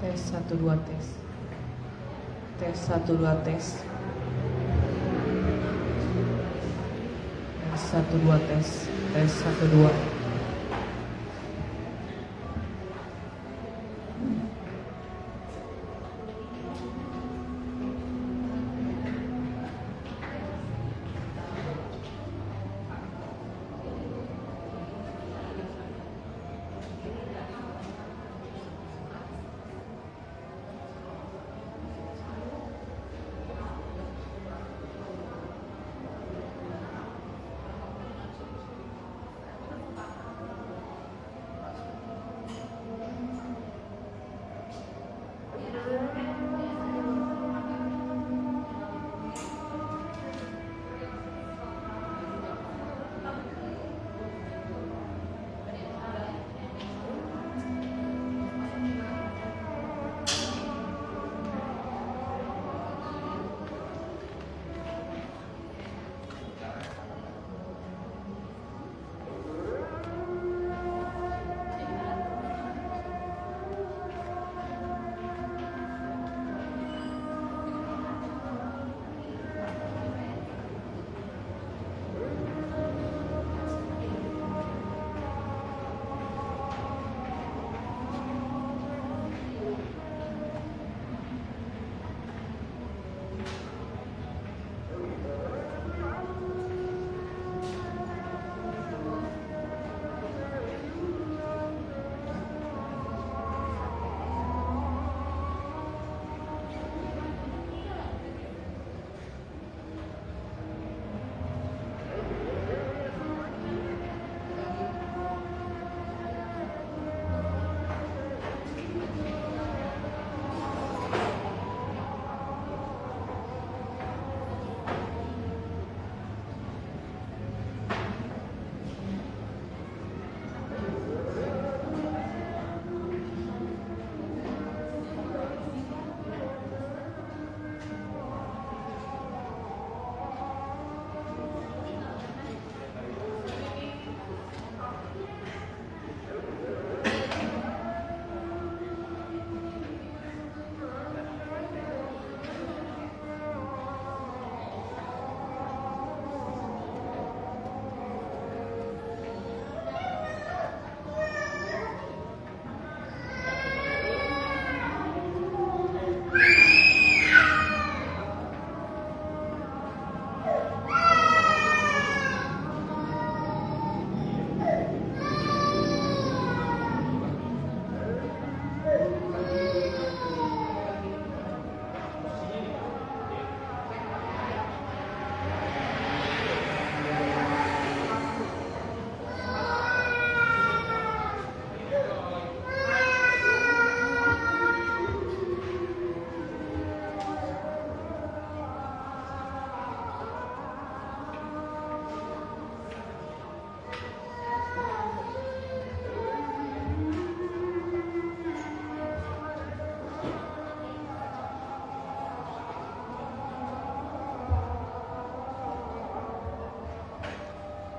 Tes 1 2 tes. Tes 1 2 tes. Tes 1 2 tes. Tes 1 2.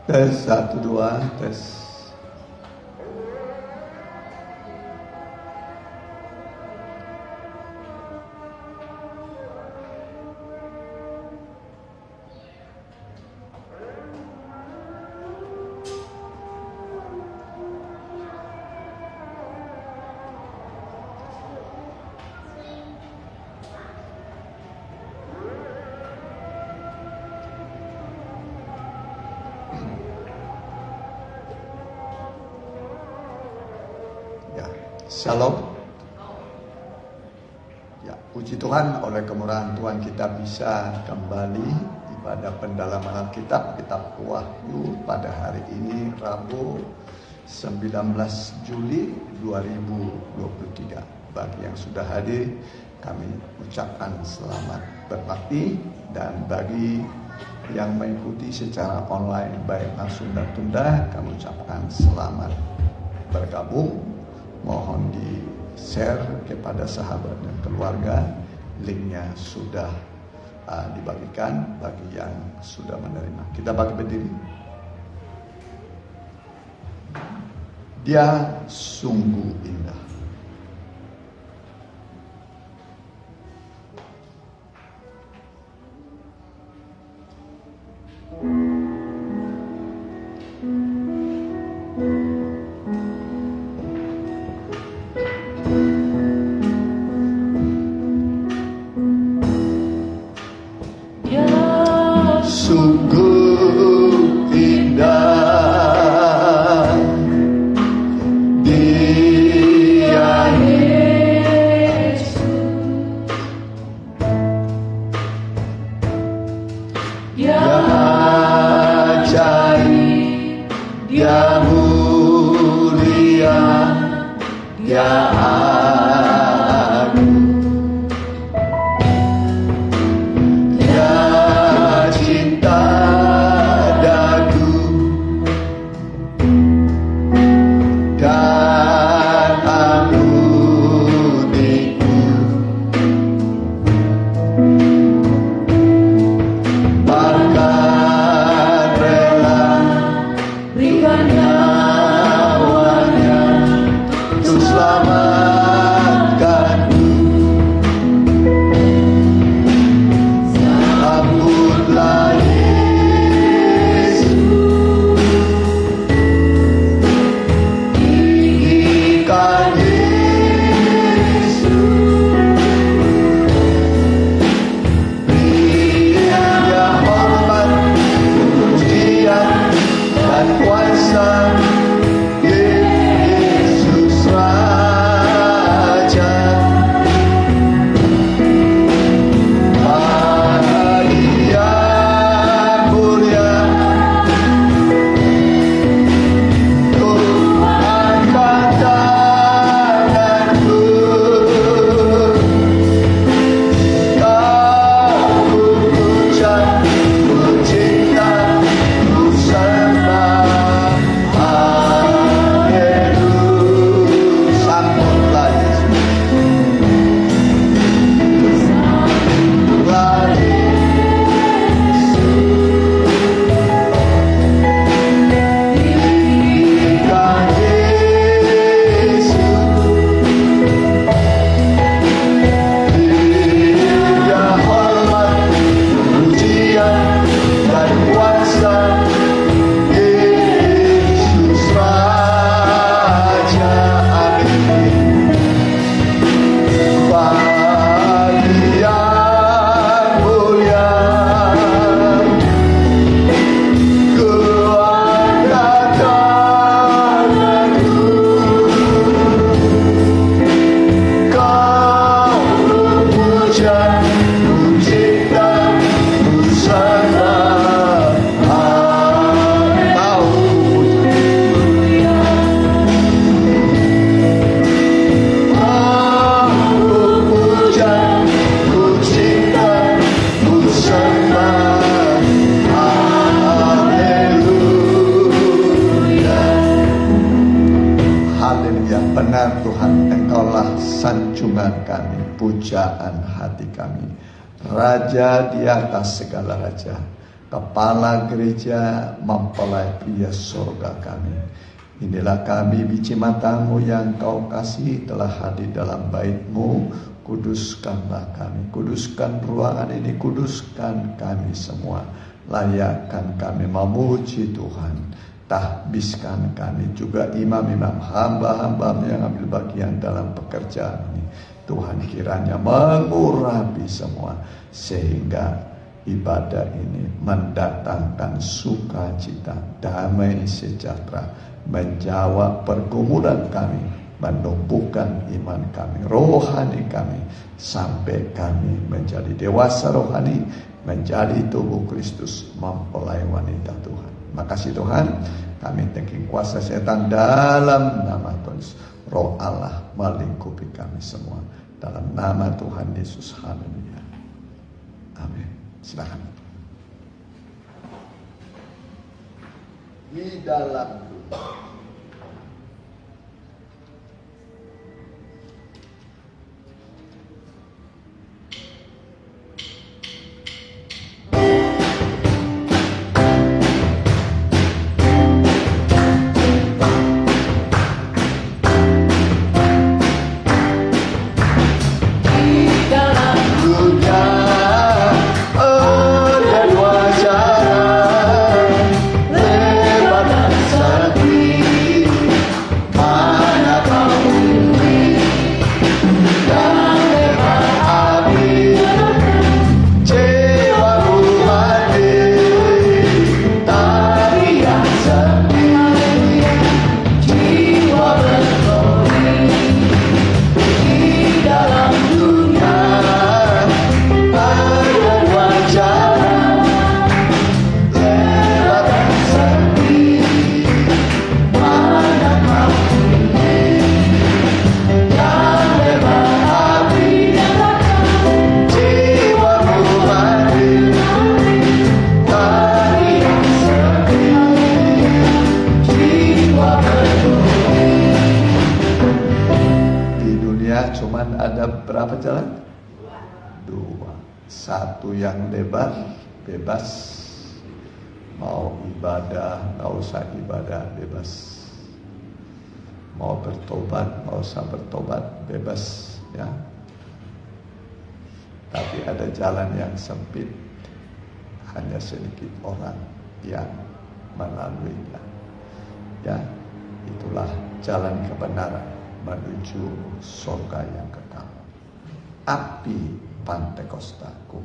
Tes 1 2 tes. Shalom. Ya, puji Tuhan, oleh kemurahan Tuhan kita bisa kembali ibadah pendalaman Alkitab, kitab Wahyu pada hari ini Rabu 19 Juli 2023. Bagi yang sudah hadir, kami ucapkan selamat berbakti, dan bagi yang mengikuti secara online baik langsung dan tunda, kami ucapkan selamat bergabung. Mohon di-share kepada sahabat dan keluarga. Linknya sudah dibagikan bagi yang sudah menerima. Kita bagi berdiri. Dia sungguh indah. Sungguh indah Dia Yesus, Dia ajaib, Dia mulia, Dia sanjungan kami, pujaan hati kami. Raja di atas segala raja, kepala gereja mempelai pria surga kami. Inilah kami, biji matamu yang kau kasih telah hadir dalam bait-Mu. Kuduskanlah kami, kuduskan ruangan ini, kuduskan kami semua. Layakkan kami memuji Tuhan. Tahbiskan kami juga imam-imam, hamba-hamba yang ambil bagian dalam pekerjaan ini. Tuhan kiranya mengurapi semua, sehingga ibadah ini mendatangkan sukacita, damai sejahtera, menjawab pergumulan kami, menumbuhkan iman kami, rohani kami, sampai kami menjadi dewasa rohani, menjadi tubuh Kristus, mempelai wanita Tuhan. Makasih Tuhan, kami thanking kuasa setan dalam nama Tuhan Yesus. Roh Allah melingkupi kami semua dalam nama Tuhan Yesus. Haleluya. Amin. Silakan. Di dalam cuman ada berapa jalan? Dua. Satu yang lebar, bebas. Mau ibadah, nggak usah ibadah, bebas. Mau bertobat, nggak usah bertobat, bebas, ya. Tapi ada jalan yang sempit, hanya sedikit orang yang melaluinya. Ya, itulah jalan kebenaran menuju surga yang kekal. Api Pantekostaku.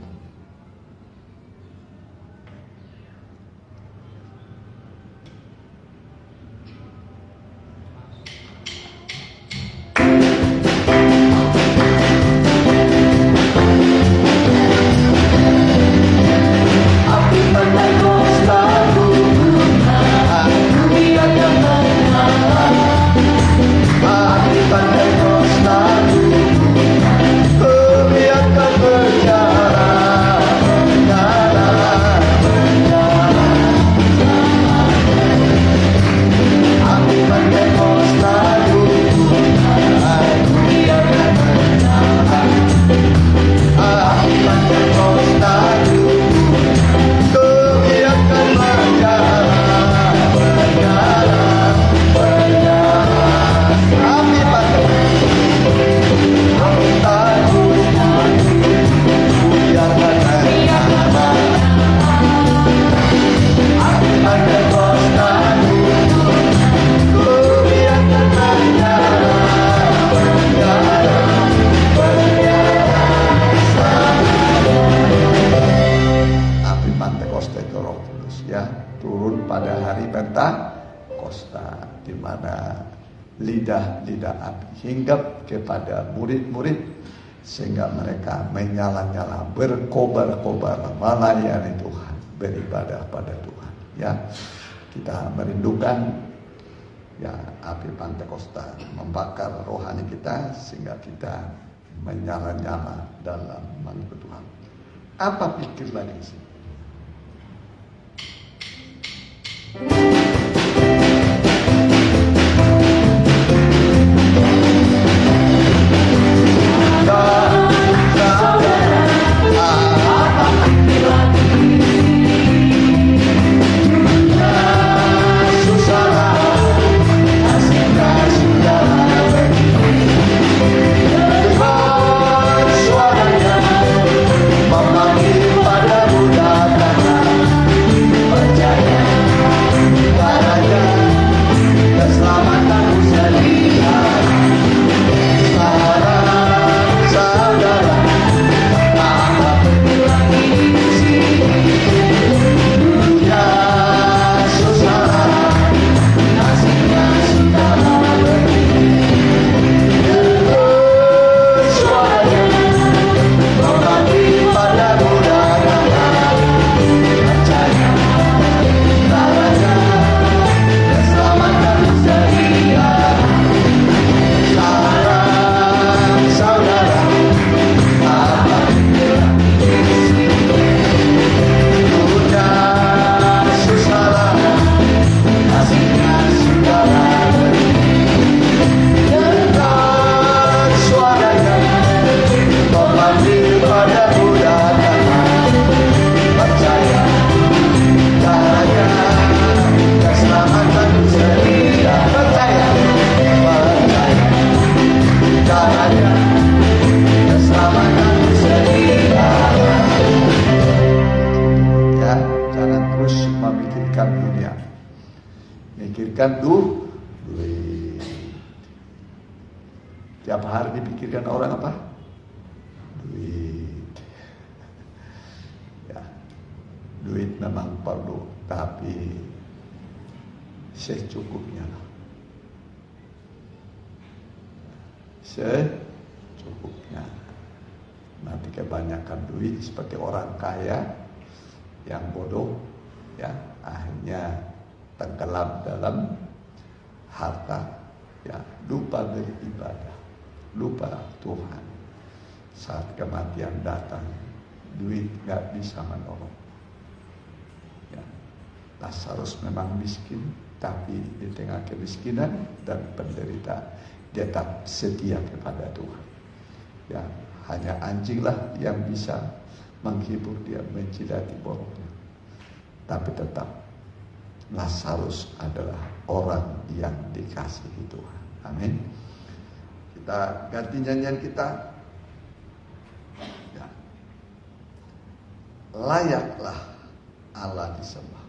Lidah api hinggap kepada murid-murid sehingga mereka menyala-nyala, berkobar-kobar melayani Tuhan, beribadah pada Tuhan. Ya, kita merindukan ya api Pantekosta membakar rohani kita sehingga kita menyala-nyala dalam mengikut Tuhan. Apa pikir lagi sih? terus memikirkan dunia, mikirkan duit. Tiap hari dipikirkan orang apa? Duit. Ya, duit memang perlu, tapi secukupnya. Secukupnya. Nanti kebanyakan duit seperti orang kaya yang bodoh, ya, akhirnya tenggelam dalam harta, ya, lupa beribadah, lupa Tuhan. Saat kematian datang, duit gak bisa menolong. Ya, Lazarus memang miskin, tapi di tengah kemiskinan dan penderitaan dia tetap setia kepada Tuhan. Ya, hanya anjinglah yang bisa menghibur dia, menjilati boroknya. Tapi tetap Lazarus adalah orang yang dikasihi Tuhan. Amin. Kita ganti nyanyian kita. Ya. Layaklah Allah disembah.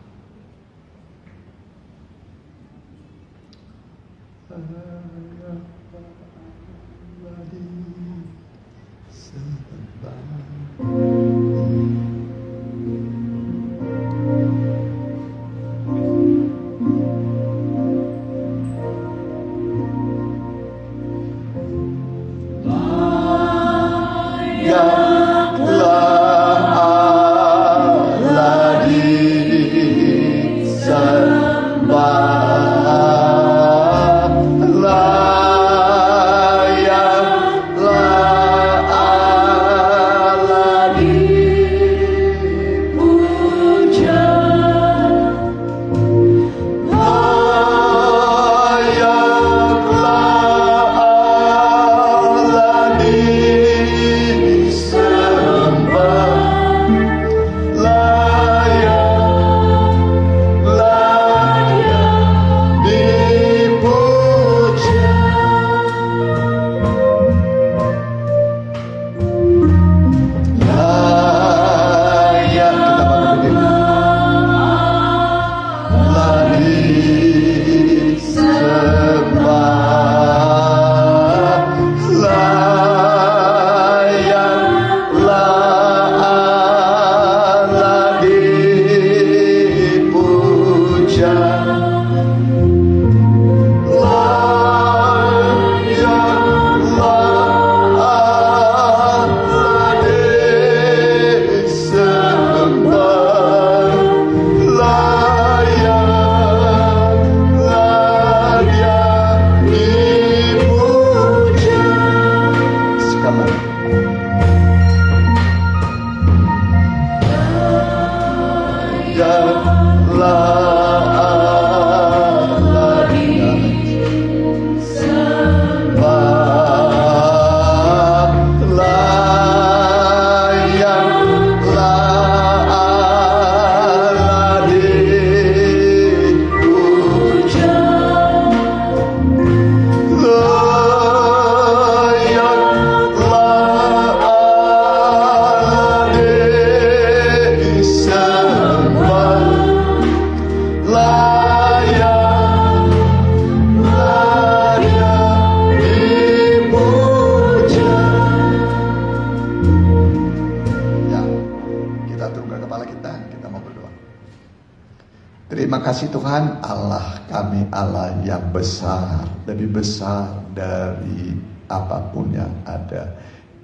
Terima kasih Tuhan, Allah kami Allah yang besar, lebih besar dari apapun yang ada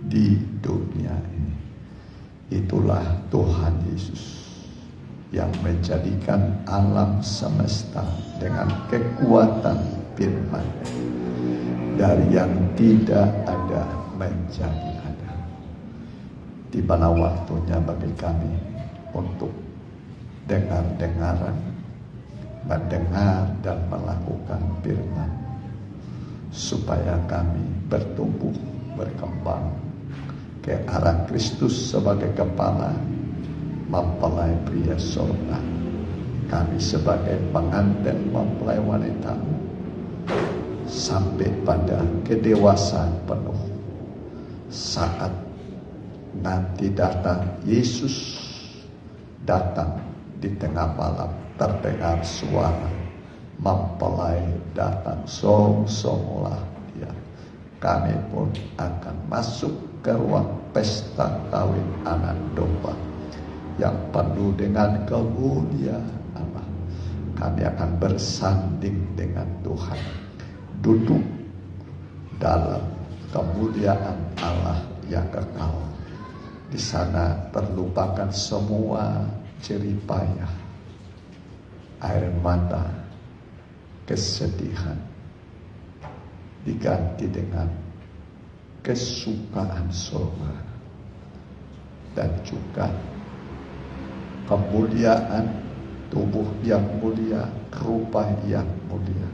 di dunia ini. Itulah Tuhan Yesus yang menjadikan alam semesta dengan kekuatan firman, dari yang tidak ada menjadi ada. Tibalah waktunya bagi kami untuk dengar-dengaran, mendengar dan melakukan firman, supaya kami bertumbuh, berkembang ke arah Kristus sebagai kepala, mempelai pria sorga. Kami sebagai pengantin mempelai wanitamu, sampai pada kedewasaan penuh. Saat nanti datang Yesus, datang di tengah malam terdengar suara mempelai datang, song-songlah dia. Kami pun akan masuk ke ruang pesta kawin anak domba yang penuh dengan kemuliaan Allah. Kami akan bersanding dengan Tuhan, duduk dalam kemuliaan Allah yang kekal. Di sana terlupakan semua jerih payah, air mata, kesedihan, diganti dengan kesukaan surga dan juga kemuliaan tubuh yang mulia, rupa yang mulia,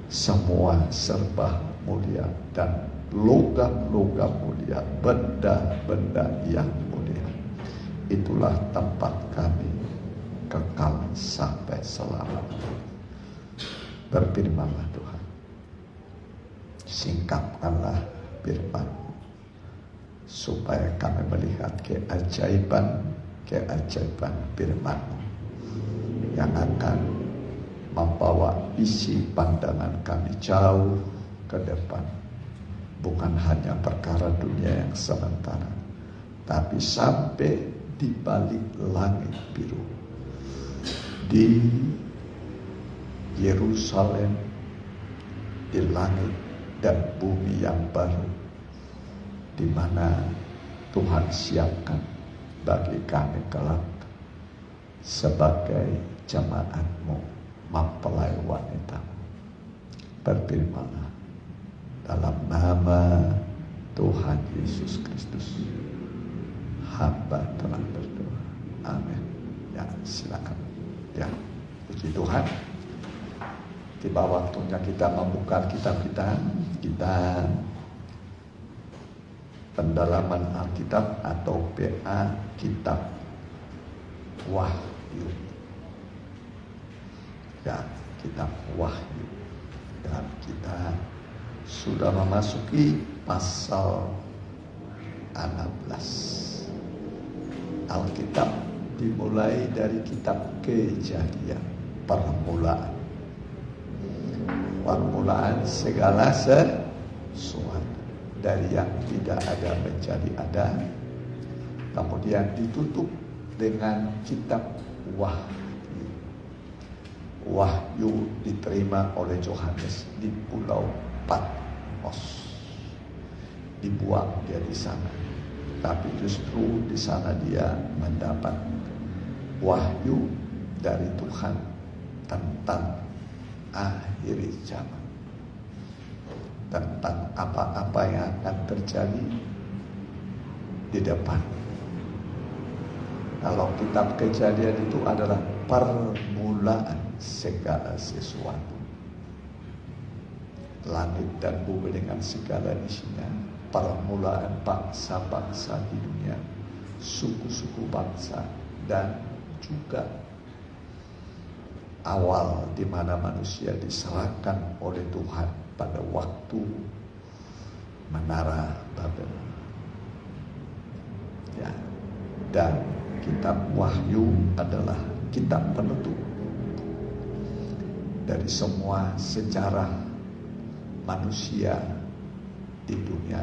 semua serba mulia dan logam-logam mulia, benda-benda yang mulia. Itulah tempat kami kekal sampai selamanya. Berfirmanlah Tuhan, singkapkanlah firman-Mu supaya kami melihat keajaiban firman-Mu yang akan membawa isi pandangan kami jauh ke depan. Bukan hanya perkara dunia yang sementara, tapi sampai di balik langit biru, di Yerusalem, di langit dan bumi yang baru, di mana Tuhan siapkan bagi kami kelak sebagai jemaat-Mu, mempelai wanita. Berfirmanlah dalam nama Tuhan Yesus Kristus, hamba telah berdoa. Amin. Ya, silakan. Ya, puji Tuhan. Tiba waktunya kita membuka kitab kita pendalaman Alkitab atau PA Kitab Wahyu. Ya, Kitab Wahyu. Dan kita sudah memasuki pasal 16. Alkitab dimulai dari kitab Kejadian, permulaan segala sesuatu, dari yang tidak ada menjadi ada. Kemudian ditutup dengan kitab Wahyu. Wahyu diterima oleh Yohanes di Pulau Patmos. Dibuang dia di sana, tapi justru di sana dia mendapat wahyu dari Tuhan tentang akhir zaman, tentang apa-apa yang akan terjadi di depan. Kalau kitab Kejadian itu adalah permulaan segala sesuatu. Langit dan bumi dengan segala isinya, permulaan bangsa-bangsa di dunia, suku-suku bangsa, dan juga awal di mana manusia diserahkan oleh Tuhan pada waktu menara Babel. Ya, dan kitab Wahyu adalah kitab penutup dari semua sejarah manusia di dunia.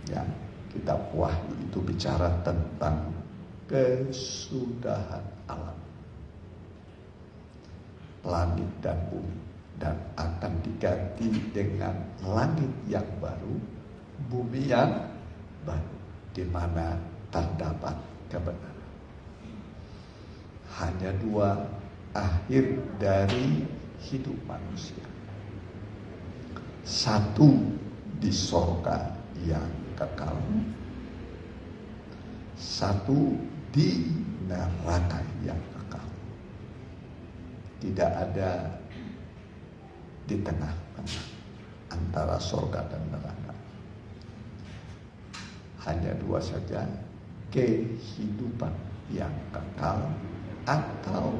Ya, kitab Wahyu itu bicara tentang kesudahan alam, langit dan bumi, dan akan diganti dengan langit yang baru, bumi yang baru, di mana terdapat kebenaran. Hanya dua akhir dari hidup manusia. Satu di sorga yang kekal, satu di neraka yang kekal. Tidak ada di tengah-tengah antara sorga dan neraka. Hanya dua saja, kehidupan yang kekal atau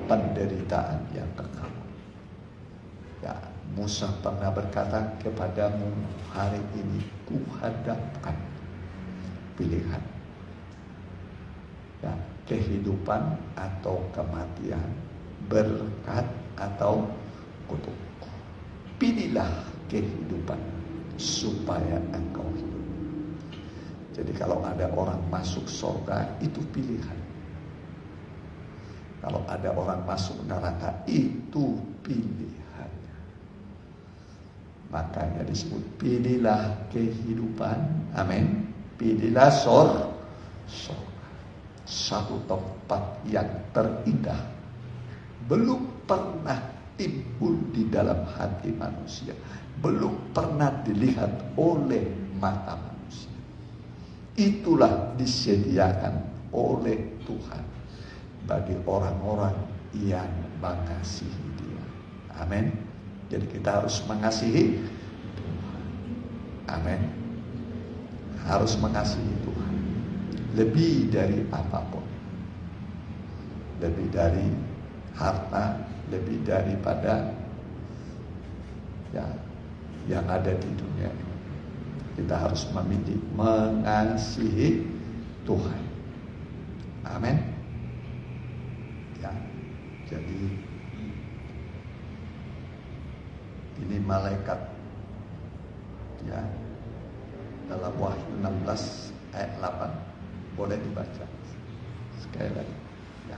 penderitaan yang kekal. Ya, Musa pernah berkata kepadamu, hari ini kuhadapkan pilihan. Ya, kehidupan atau kematian, berkat atau kutuk. Pilihlah kehidupan supaya engkau hidup. Jadi kalau ada orang masuk surga, itu pilihan. Kalau ada orang masuk neraka, itu pilihan. Makanya disebut pilihlah kehidupan. Amin. Pilihlah surga. Satu tempat yang terindah, belum pernah timbul di dalam hati manusia, belum pernah dilihat oleh mata manusia. Itulah disediakan oleh Tuhan bagi orang-orang yang mengasihi Dia. Amin. Jadi kita harus mengasihi Tuhan. Amin. Harus mengasihi Tuhan lebih dari apapun, lebih dari harta, lebih daripada yang ada di dunia ini. Kita harus memilih mengasihi Tuhan. Amin. Ya, jadi ini malaikat ya, dalam Wahyu 16 ayat 8. Boleh dibaca sekali lagi ya.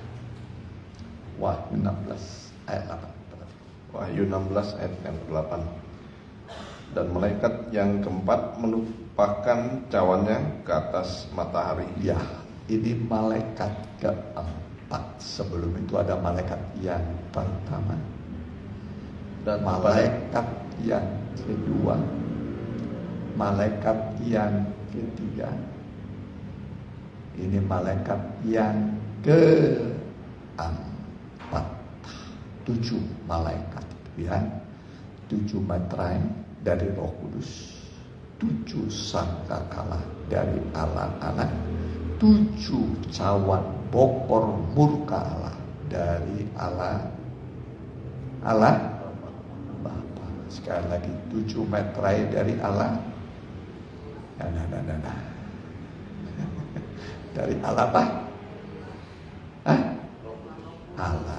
Wahyu 16 ayat 8. Wahyu 16 ayat 8. Dan malaikat yang keempat menumpahkan cawannya ke atas matahari. Ya, ini malaikat keempat. Sebelum itu ada malaikat yang pertama dan malaikat yang kedua, malaikat yang ketiga. Ini malaikat yang keempat. 7 malaikat ya. 7 meterai dari Roh Kudus, 7 sangkakala dari Allah anak, 7 cawan bokor murka Allah dari Allah Bapa. Sekali lagi 7 meterai dari Allah. Dari Allah apa? Allah.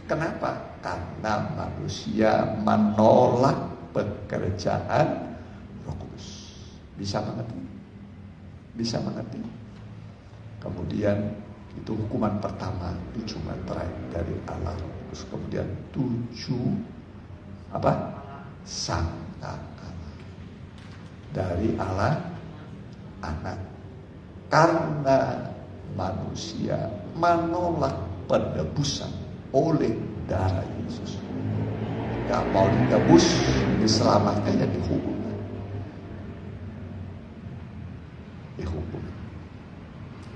Kenapa? Karena manusia menolak pekerjaan Roh Kudus. Bisa mengerti? Bisa mengerti? Kemudian itu hukuman pertama, 7 meterai dari Allah. Terus kemudian 7 sangkakala dari Allah anak. Karena manusia menolak penebusan oleh darah Yesus, gak mau ditebus, diselamatkan, ya dihukum.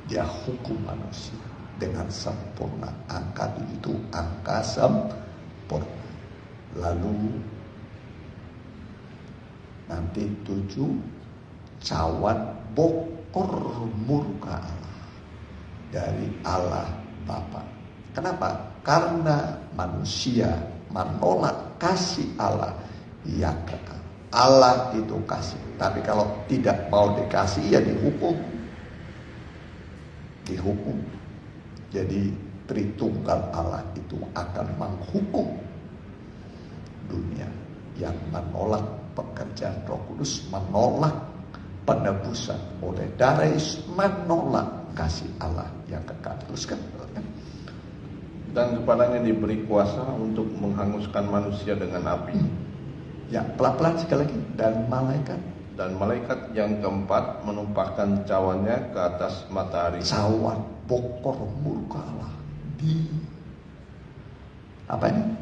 Dia hukum manusia dengan sempurna. Angka itu angka sempurna. Lalu nanti 7 cawan bokor murka Allah dari Allah Bapa. Kenapa? Karena manusia menolak kasih Allah yang kekal. Allah itu kasih, tapi kalau tidak mau dikasih, ya dihukum. Jadi Tritunggal Allah itu akan menghukum dunia yang menolak pekerjaan Roh Kudus, menolak penebusan oleh darah Yesus, menolak kasih Allah yang kekal. Teruskan. Dan kepadanya diberi kuasa untuk menghanguskan manusia dengan api. Ya, pelan-pelan sekali lagi. Dan malaikat yang keempat menumpahkan cawannya ke atas matahari. Cawan bokor murka Allah di apa ini?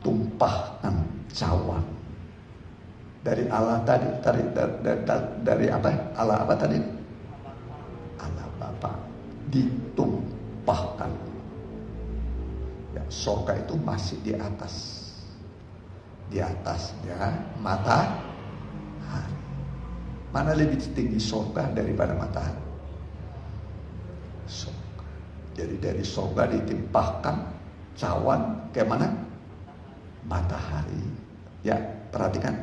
Tumpahkan cawan dari Allah tadi, dari apa? Allah apa tadi? Allah Bapa ditumpahkan. Ya, surga itu masih di atasnya matahari. Mana lebih tinggi surga daripada matahari? Surga. Jadi dari surga ditimpahkan cawan ke mana? Matahari. Ya, perhatikan.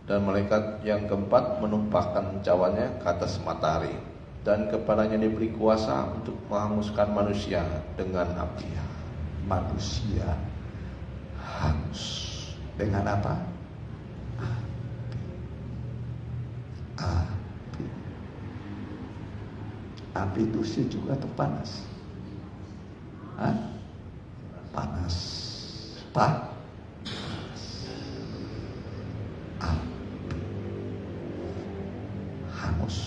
Dan malaikat yang keempat menumpahkan cawannya ke atas matahari. dan kepadanya diberi kuasa untuk menghanguskan manusia dengan api. Manusia hangus dengan apa? Api. Api itu sih juga tuh panas. Panas. Panas. Api. Hangus.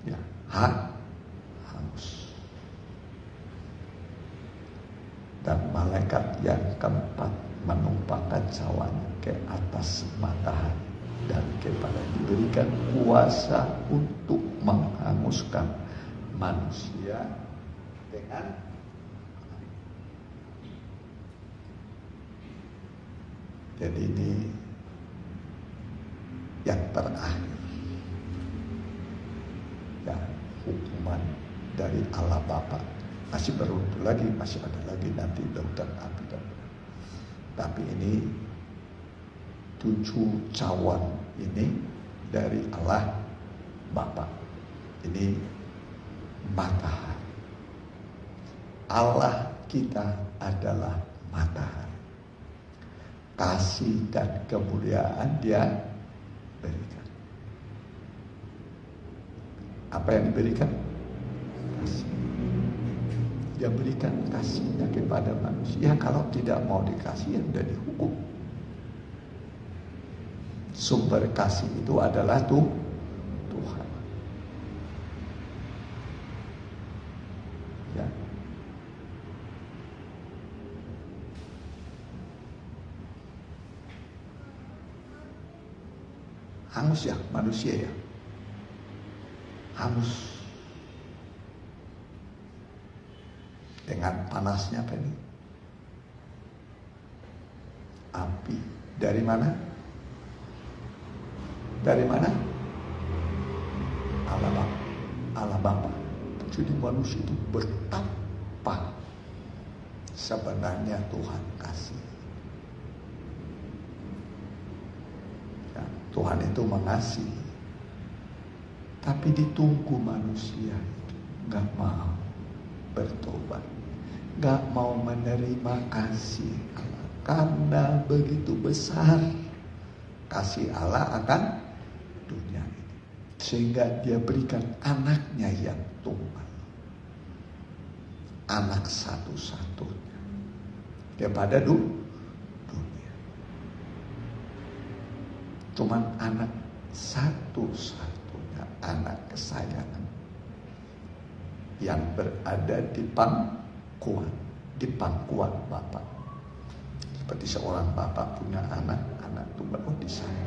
Ya, hangus. Dan malaikat yang keempat menumpahkan cawanya ke atas matahari, dan kepada diberikan kuasa untuk menghanguskan manusia dengan jadi ini yang terakhir, ya, hukuman dari Allah Bapa. Masih beruntung lagi, masih ada lagi nanti lautan api dan tapi ini 7 cawan ini dari Allah Bapa. Ini matahari. Allah kita adalah matahari. Kasih dan kemuliaan Dia berikan. Apa yang diberikan? Kasih. Dia berikan kasihnya kepada manusia. Kalau tidak mau dikasih, ya sudah dihukum. Sumber kasih itu adalah Tuhan. Ya. Hangus ya manusia ya. Hangus. Dengan panasnya apa ini? Api. Dari mana? Dari mana? Allah Bapa. Allah Bapa. Jadi manusia itu betapa sebenarnya Tuhan kasih. Ya, Tuhan itu mengasihi. Tapi ditunggu manusia itu nggak mau bertobat, nggak mau menerima kasih Allah. Karena begitu besar kasih Allah akan dunia ini, sehingga Dia berikan anaknya yang tunggal, anak satu-satunya kepada dunia. Cuman anak satu-satunya, anak kesayangan yang berada di pangkuan Bapa. Seperti seorang bapak punya anak tunggal di sana.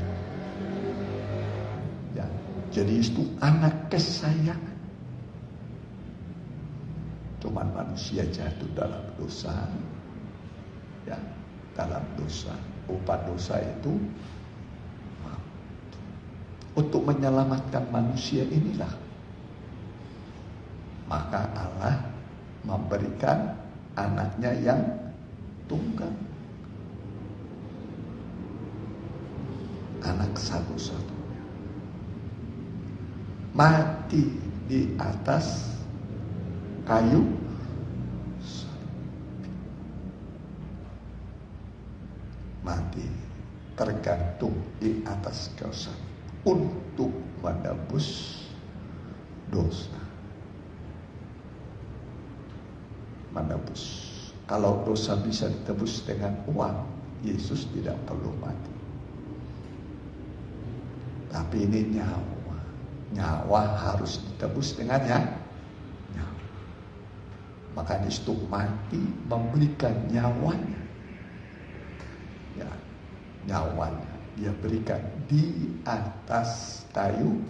Ya, jadi itu anak kesayangan. Cuman manusia jatuh dalam dosa. Ya, dalam dosa. Upah dosa itu untuk menyelamatkan manusia inilah maka Allah memberikan anaknya yang tunggal, anak satu-satunya, mati di atas kayu salib. Mati tergantung di atas kayu salib untuk menebus dosa. Menebus. Kalau dosa bisa ditebus dengan uang, Yesus tidak perlu mati. Tapi ini nyawa. Nyawa harus ditebus dengan nyawa. Maka Yesus mati memberikan nyawanya. Ya, nyawanya Dia berikan di atas kayu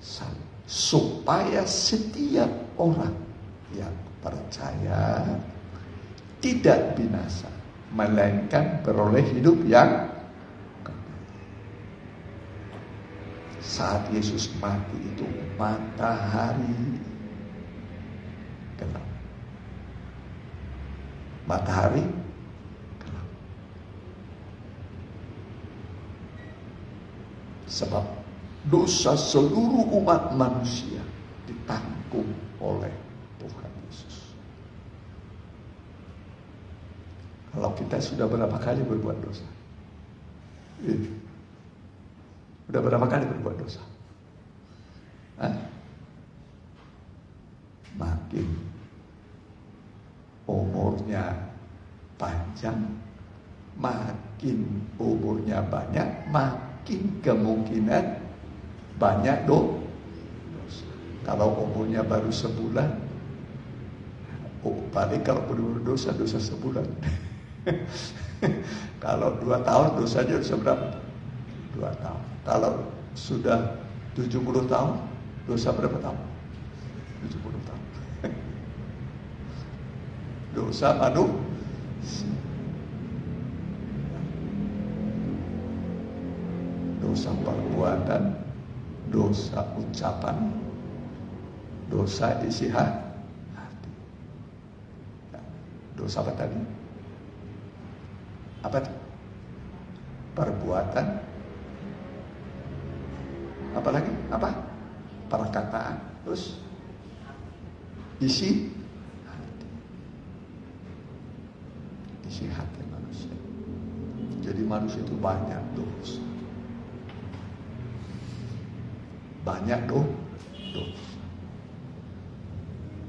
salib, supaya setiap orang yang percaya tidak binasa, melainkan beroleh hidup yang kekal. Saat Yesus mati itu matahari gelap. Matahari gelap. Sebab dosa seluruh umat manusia ditanggung oleh Tuhan Yesus. Kalau kita sudah berapa kali berbuat dosa? Udah berapa kali berbuat dosa? Makin umurnya panjang, makin umurnya banyak, makin kemungkinan banyak dosa. Kalau umurnya baru sebulan, paling kalau berdosa sebulan. Kalau 2 tahun dosanya bisa berapa? 2 tahun. Kalau sudah 70 tahun, dosa berapa tahun? 70 tahun. Dosa manusia. Dosa perbuatan, dosa ucapan, dosa isi hati. Dosa apa tadi? Apa? Perbuatan. Apa lagi? Apa? Perkataan. Terus isi hati. Isi hati manusia. Jadi manusia itu banyak dosa. Banyak dosa.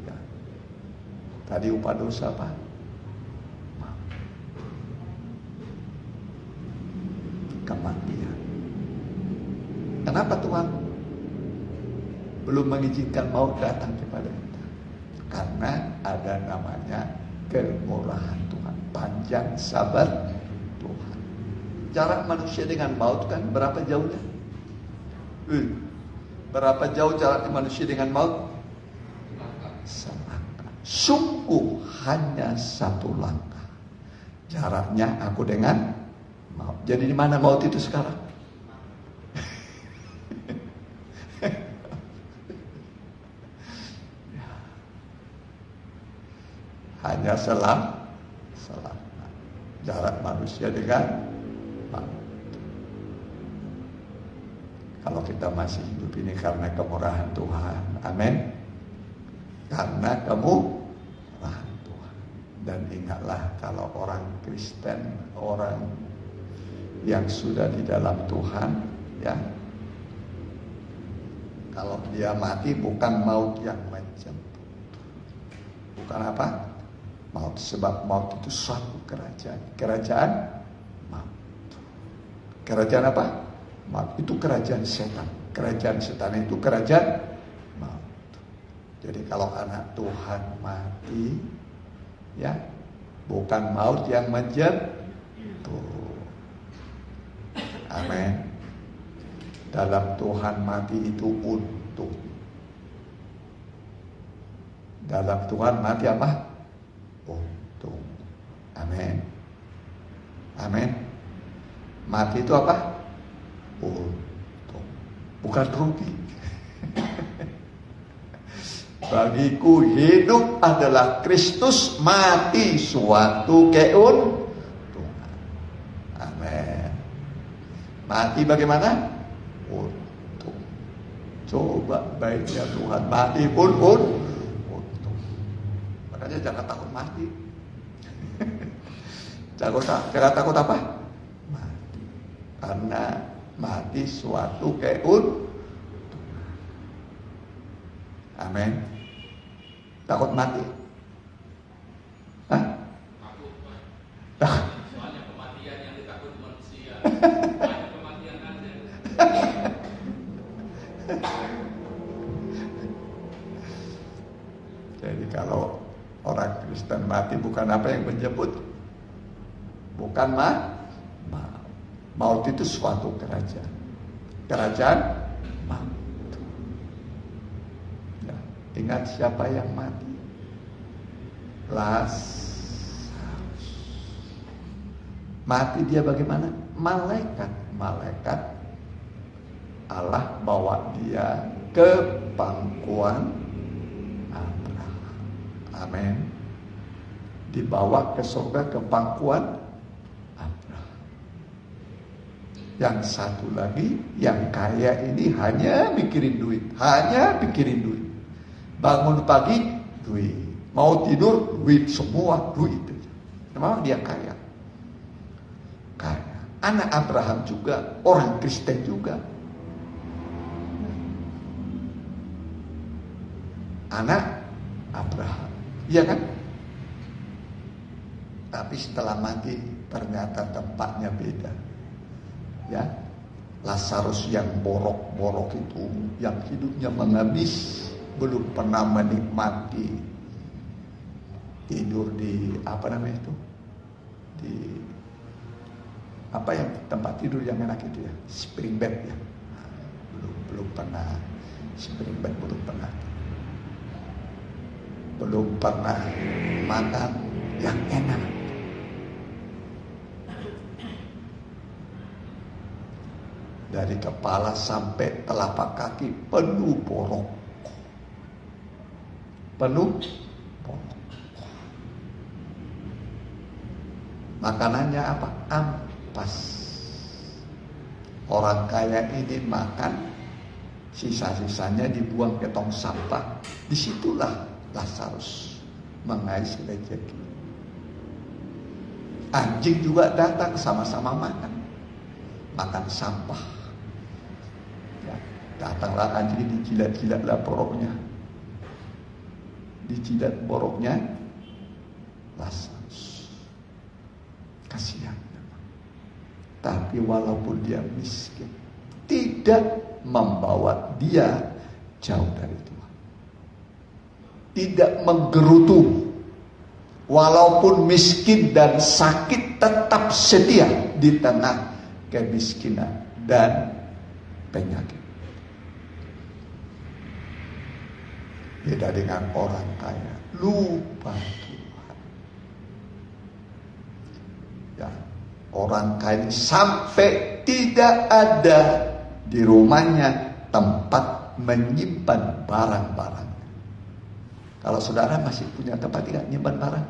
Ya. Tadi upah dosa apa? Kematian. Kenapa Tuhan belum mengizinkan maut datang kepada kita? Karena ada namanya kemurahan Tuhan, panjang sabar Tuhan. Jarak manusia dengan maut kan berapa jauhnya? Berapa jauh jarak manusia dengan maut? Selangkah. Sungguh hanya 1 langkah jaraknya aku dengan maut. Jadi di mana maut itu sekarang? Hanya selangkah jarak manusia dengan maut. Kalau kita masih hidup ini karena kemurahan Tuhan, amin. Karena kemurahan Tuhan. Dan ingatlah, kalau orang Kristen, orang yang sudah di dalam Tuhan, ya, kalau dia mati bukan maut yang menjemput. Bukan apa? Maut. Sebab maut itu suatu kerajaan. Kerajaan maut. Kerajaan apa? Maut itu kerajaan setan. Kerajaan setan itu kerajaan maut. Jadi kalau anak Tuhan mati, ya, bukan maut yang menjemput. Amin. Dalam Tuhan mati itu untung. Dalam Tuhan mati apa? Untung. Amin. Amin. Mati itu apa? Untung. Bukan rugi. Bagiku hidup adalah Kristus, mati suatu keuntungan. Amin. Mati bagaimana? Untung. Coba baiknya Tuhan, mati pun untung. Makanya jangan takut mati. Jangan takut apa? Mati. Karena mati suatu keuntungan. Amin. Takut mati? Hah? Takut. Soalnya kematian yang ditakut manusia. Kematian aja. Jadi kalau orang Kristen mati bukan apa yang menjemput, bukan maut itu suatu kerajaan. Kerajaan maut. Ya, ingat siapa yang mati? Lazarus. Mati dia bagaimana? Malaikat Allah bawa dia ke pangkuan Abraham. Amin. Dibawa ke surga ke pangkuan Abraham. Yang satu lagi, yang kaya ini hanya mikirin duit, hanya pikirin duit. Bangun pagi, duit. Mau tidur, duit, semua duit. Memang dia kaya. Kaya. Anak Abraham juga, orang Kristen juga. Anak Abraham, iya kan? Tapi setelah mati ternyata tempatnya beda. Ya, Lazarus yang borok-borok itu, yang hidupnya mengemis, belum pernah menikmati tidur di apa namanya itu, di apa yang tempat tidur yang enak itu ya, spring bed ya. Nah, belum pernah spring bed, belum pernah makan yang enak. Dari kepala sampai telapak kaki penuh borok. Penuh borok. Makanannya apa? Ampas. Orang kaya ini makan, sisa-sisanya dibuang ke tong sampah. Disitulah Lazarus mengais rezeki. Anjing juga datang sama-sama makan sampah. Ya, datanglah anjing, dijilat-jilatlah boroknya. Dijilat boroknya Lazarus. Kasihan. Tapi walaupun dia miskin, tidak membawa dia jauh dari Tuhan. Tidak menggerutu. Walaupun miskin dan sakit, tetap setia di tengah kemiskinan dan penyakit. Beda dengan orang kaya, lupa Tuhan. Ya, orang kaya sampai tidak ada di rumahnya tempat menyimpan barang-barang. Kalau saudara masih punya tempat tidak nyimpan barang?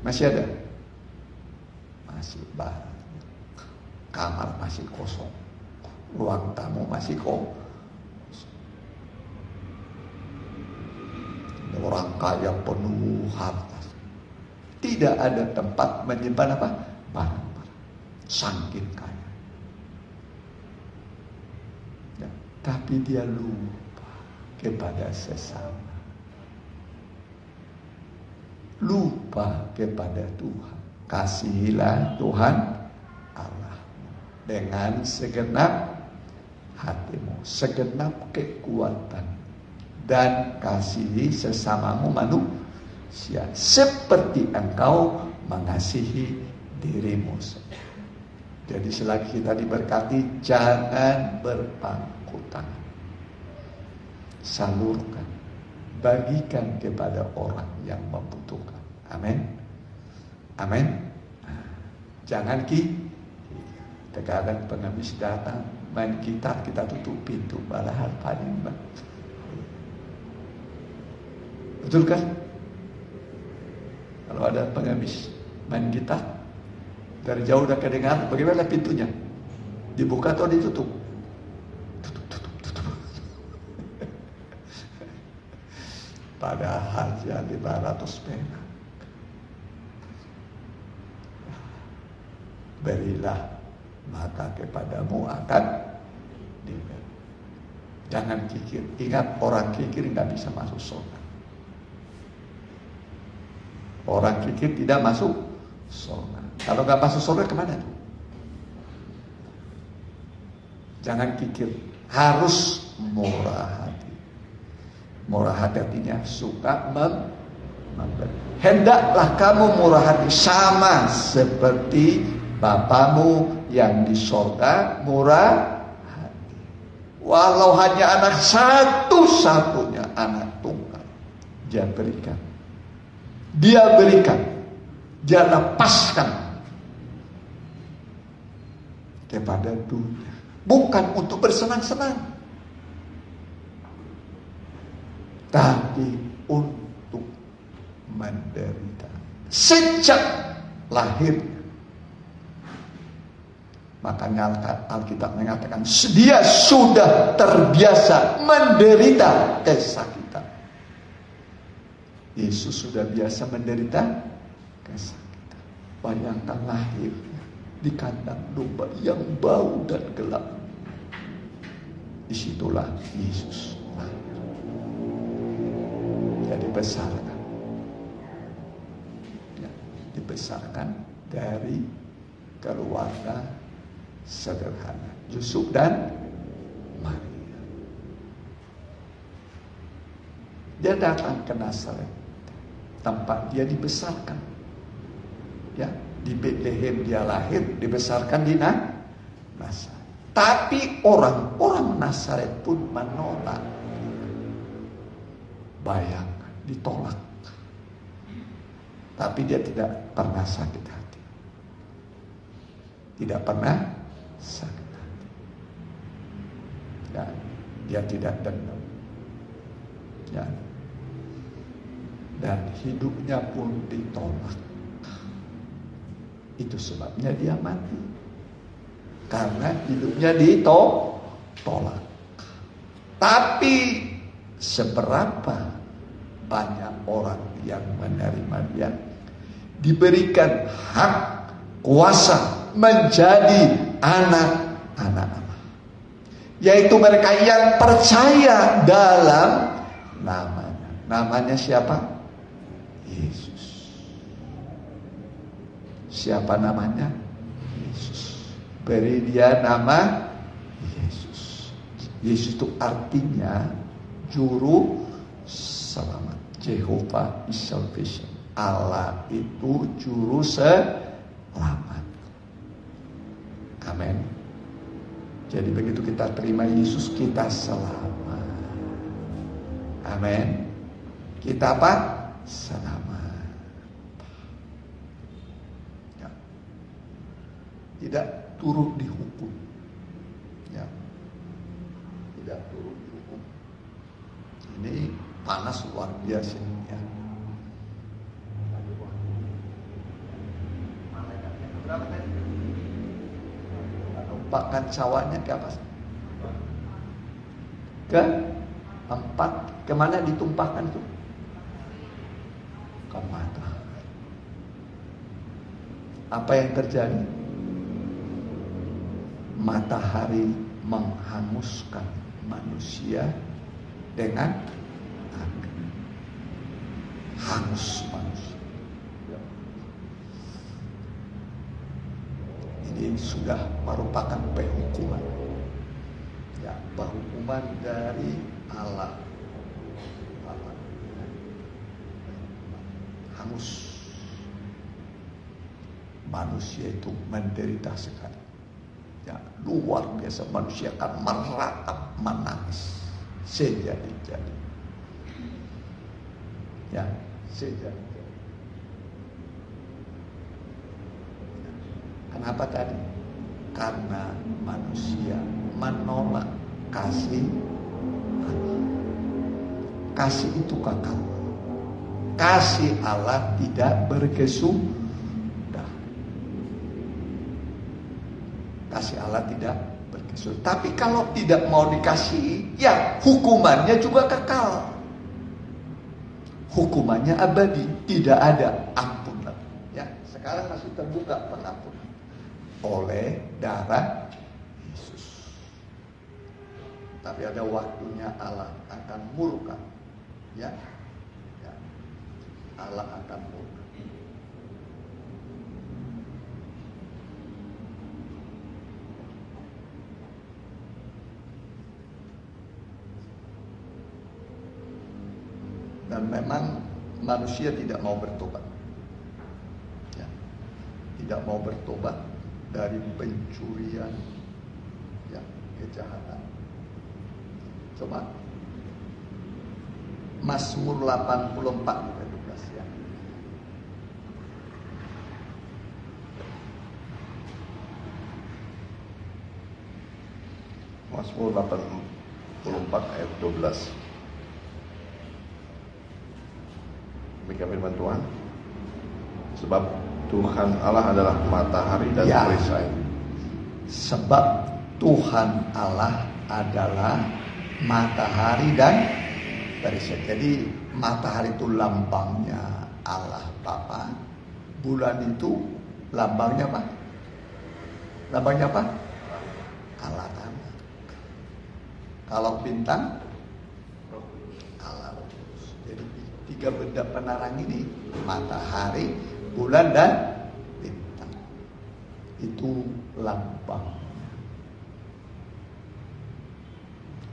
Masih ada? Masih banyak. Kamar masih kosong. Ruang tamu masih kosong. Orang kaya penuh harta. Tidak ada tempat menyimpan apa? Barang-barang. Saking kaya. Ya, tapi dia lupa kepada sesama. Lupa kepada Tuhan. Kasihilah Tuhan Allah dengan segenap hatimu, segenap kekuatan, dan kasihi sesamamu manusia seperti engkau mengasihi dirimu sendiri. Jadi selagi kita diberkati, jangan berpangku tangan. Salurkan, bagikan kepada orang yang membutuhkan. Amin. Amin. Jangan terkadang pengemis datang main gitar, kita tutup pintu, padahal paling betul kan? Kalau ada pengemis main gitar, dari jauh udah kedengar, bagaimana pintunya? Dibuka atau ditutup? Tutup. Padahal ya 500 perak. Berilah, maka kepadamu akan diberi. Jangan kikir. Ingat, orang kikir nggak bisa masuk surga. Orang kikir tidak masuk surga. Kalau nggak masuk surga kemana tuh? Jangan kikir. Harus murah hati. Murah hati artinya suka memberi. Hendaklah kamu murah hati sama seperti Bapamu yang di sorga murah hati. Walau hanya anak satu-satunya, anak tunggal, Dia berikan. Dia berikan. Dia lepaskan kepada dunia. Bukan untuk bersenang-senang, tapi untuk menderita. Sejak lahir Makanya Alkitab mengatakan dia sudah terbiasa menderita kesakitan. Yesus sudah biasa menderita kesakitan. Bayangkan lahirnya di kandang domba yang bau dan gelap. Disitulah Yesus lahir. Dia dibesarkan. Ya, dibesarkan dari keluarga sederhana, Yusuf dan Maria. Dia datang ke Nazaret, tempat dia dibesarkan. Ya, di Bethlehem dia lahir, dibesarkan di Nazaret. Tapi orang-orang Nazaret pun menolak. Bayangkan, ditolak. Tapi dia tidak pernah sakit hati. Tidak pernah sakit hati. Ya, dia tidak dendam. Ya. Dan hidupnya pun ditolak. Itu sebabnya dia mati. Karena hidupnya ditolak. Tapi seberapa banyak orang yang menerima dia, diberikan hak kuasa menjadi anak-anak Allah, yaitu mereka yang percaya dalam namanya. Namanya siapa? Yesus. Siapa namanya? Yesus. Beri dia nama Yesus. Yesus itu artinya juru selamat. Jehovah is salvation. Allah itu juru selamat. Amin. Jadi begitu kita terima Yesus, kita selamat. Amin. Kita apa? Selamat. Ya. Tidak turut dihukum. Ya. Tidak turut dihukum. Ini panas luar biasa. Ya. Berapa tadi? Tumpahkan cawanya ke apa? Ke 4. Kemana ditumpahkan itu? Ke mata. Apa yang terjadi? Matahari menghanguskan manusia dengan api. Hangus manusia. Ini sudah merupakan penghukuman. Ya, penghukuman dari Allah. Hangus. Manusia itu menderita sekali. Ya, luar biasa, manusia akan meratap, menangis. Sejadi-jadi. Ya, sejadi-jadi. Kenapa tadi? Karena manusia menolak kasih Allah. Kasih itu kekal. Kasih Allah tidak berkesudahan. Kasih Allah tidak berkesudahan. Tapi kalau tidak mau dikasihi, ya hukumannya juga kekal. Hukumannya abadi, tidak ada ampunan. Ya, sekarang masih terbuka pengampunan oleh darah Yesus. Tapi ada waktunya Allah akan murka. Ya. Ya. Allah akan murka. Dan memang manusia tidak mau bertobat. Ya. Tidak mau bertobat dari pencurian, ya, kejahatan. Coba Mazmur 84 ayat 12 ya. Mazmur 84 ayat 12. Demikian firman Tuhan. Sebab Tuhan Allah adalah matahari dan Ya. perisai. Sebab Tuhan Allah adalah matahari dan perisai. Jadi matahari itu lambangnya Allah Bapa. Bulan itu lambangnya apa? Lambangnya apa? Allah Anak. Kalau bintang, Allah Roh Kudus. Jadi tiga benda penerang ini, matahari, bulan dan bintang, itu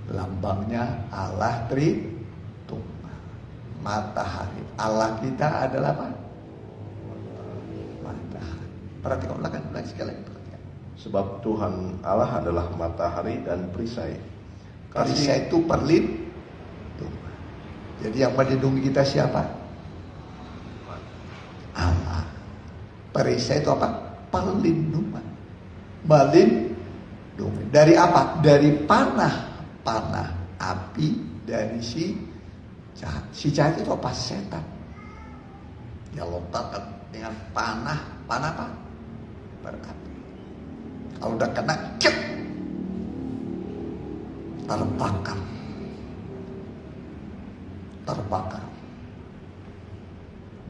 lambangnya Allah Tritunggal. Matahari, Allah kita adalah apa? Matahari. Perhatikan ulangan sekali lagi. Perhatikan. Sebab Tuhan Allah adalah matahari dan perisai. Perisai itu perlindungan. Jadi yang melindungi kita siapa? Allah. Perisai itu apa? Perlindungan. Melindungi. Dari apa? Dari panah api, dari si jahat. Si jahat itu apa? Setan. Dia lontarkan dengan panah apa? Berapi. Kalau udah kena, terbakar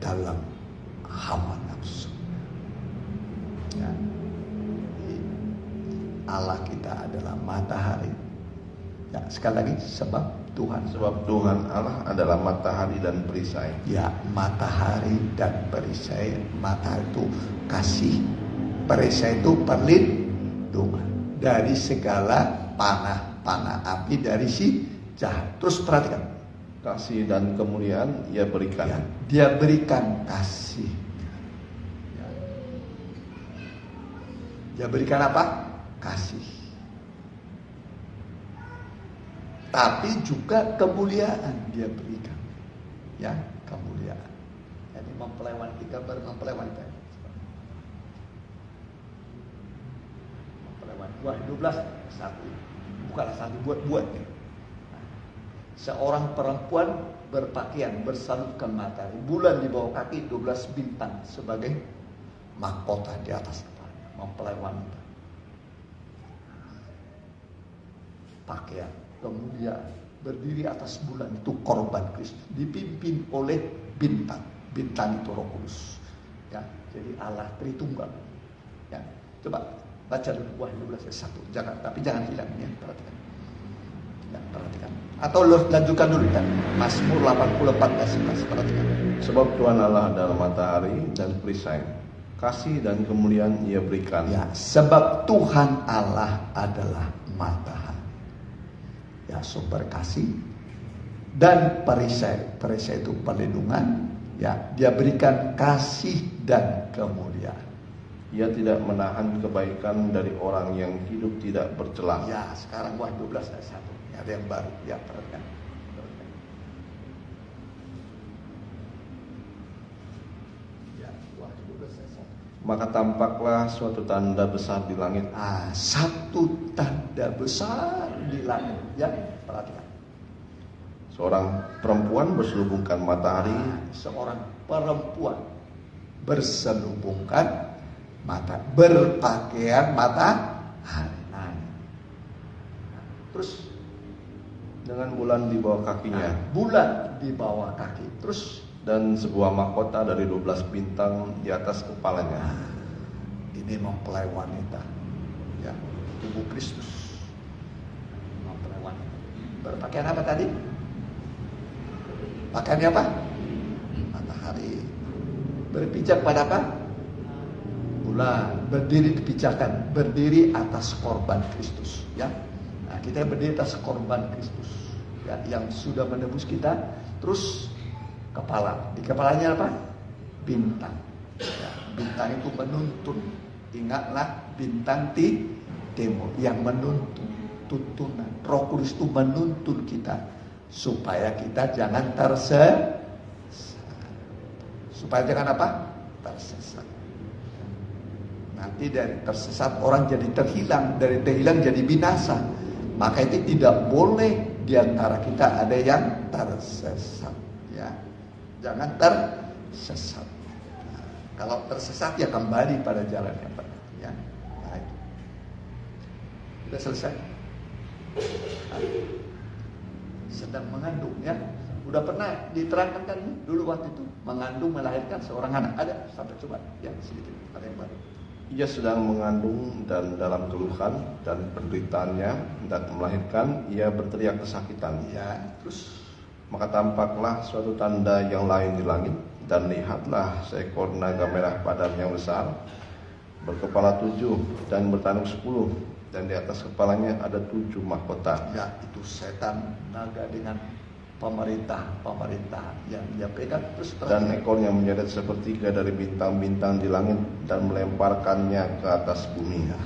dalam hawa nafsu. Ya. Allah kita adalah matahari. Ya, sekali lagi, sebab Tuhan Allah adalah matahari dan perisai. Ya, matahari dan perisai. Matahari itu kasih, perisai itu perlindungan dari segala panah api, dari si jahat. Terus perhatikan, Kasih dan kemuliaan ia berikan. ya, dia berikan kasih. Ya. Dia berikan apa? Kasih. Tapi juga kemuliaan dia berikan. Ya, kemuliaan. Jadi mempelai wanita mempelai wanita. Mempelai wanita 12 satu. Bukanlah satu buat. Seorang perempuan berpakaian bersalutkan matahari, bulan di bawah kaki, 12 bintang sebagai mahkota di atas kepala. Mempelai wanita. Pakaian, kemuliaan, berdiri atas bulan itu korban Kristus, dipimpin oleh bintang. Bintang itu Roh Kudus. Ya, jadi Allah Tritunggal. Ya, coba baca dulu Wahyu 12 ayat 1. Jangan hilang ya, perhatikan. Ya, perhatikan. Atau lanjutkan dulu kan. Mazmur 84 ayat 11, perhatikan. Sebab Tuhan Allah adalah matahari dan perisai. Kasih dan kemuliaan ia berikan. Ya, sebab Tuhan Allah adalah matahari. Ya, sumber kasih dan perisai. Perisai itu perlindungan. Ya, dia berikan kasih dan kemuliaan. Ia tidak menahan kebaikan dari orang yang hidup tidak bercela. Ya, sekarang Wahyu 12 ayat 1. Ada yang baru. Ya, perhatikan. Ya, Wahyu 12 ayat 1. Maka tampaklah suatu tanda besar di langit. Satu tanda besar di langit. Ya, perhatikan. Seorang perempuan berselubungkan matahari. Seorang perempuan berselubungkan berpakaian matahari. Terus Dengan bulan di bawah kakinya. Bulan di bawah kaki. Terus Dan sebuah mahkota dari 12 bintang di atas kepalanya. ini mempelai wanita. Ya, tubuh Kristus. Mempelai wanita. Berpakaian apa tadi? Pakaiannya apa? Matahari. Berpijak pada apa? Bulan. Berdiri di pijakan, berdiri atas korban Kristus. Ya, nah, kita berdiri atas korban Kristus. Ya, yang sudah menebus kita. Terus kepala. Di kepalanya apa? Bintang. Ya, bintang itu menuntun. Ingatlah bintang di timur yang menuntun. Tuntunan. Roh Kudus itu menuntun kita supaya kita jangan tersesat. Supaya jangan apa? Tersesat. Nanti dari tersesat orang jadi terhilang, dari terhilang jadi binasa. Maka itu tidak boleh di antara kita ada yang tersesat. Ya, jangan tersesat. Nah, kalau tersesat ya kembali pada jalan yang benar. Ya, nah, itu. Sudah selesai. Sedang mengandung ya. Udah pernah diterangkan kan dulu waktu itu mengandung melahirkan seorang anak, ada sampai coba ya sedikit ada yang baru. Ia sedang mengandung dan dalam keluhan dan penderitaannya hendak melahirkan, ia berteriak kesakitan. Ya, terus Maka tampaklah suatu tanda yang lain di langit, dan lihatlah seekor naga merah padan yang besar, berkepala 7 dan bertanduk 10, dan di atas kepalanya ada 7 mahkota. ya itu setan naga dengan pemerintah yang dia pegang terus Dan ekornya menyeret sepertiga dari bintang-bintang di langit dan melemparkannya ke atas bumi. ya,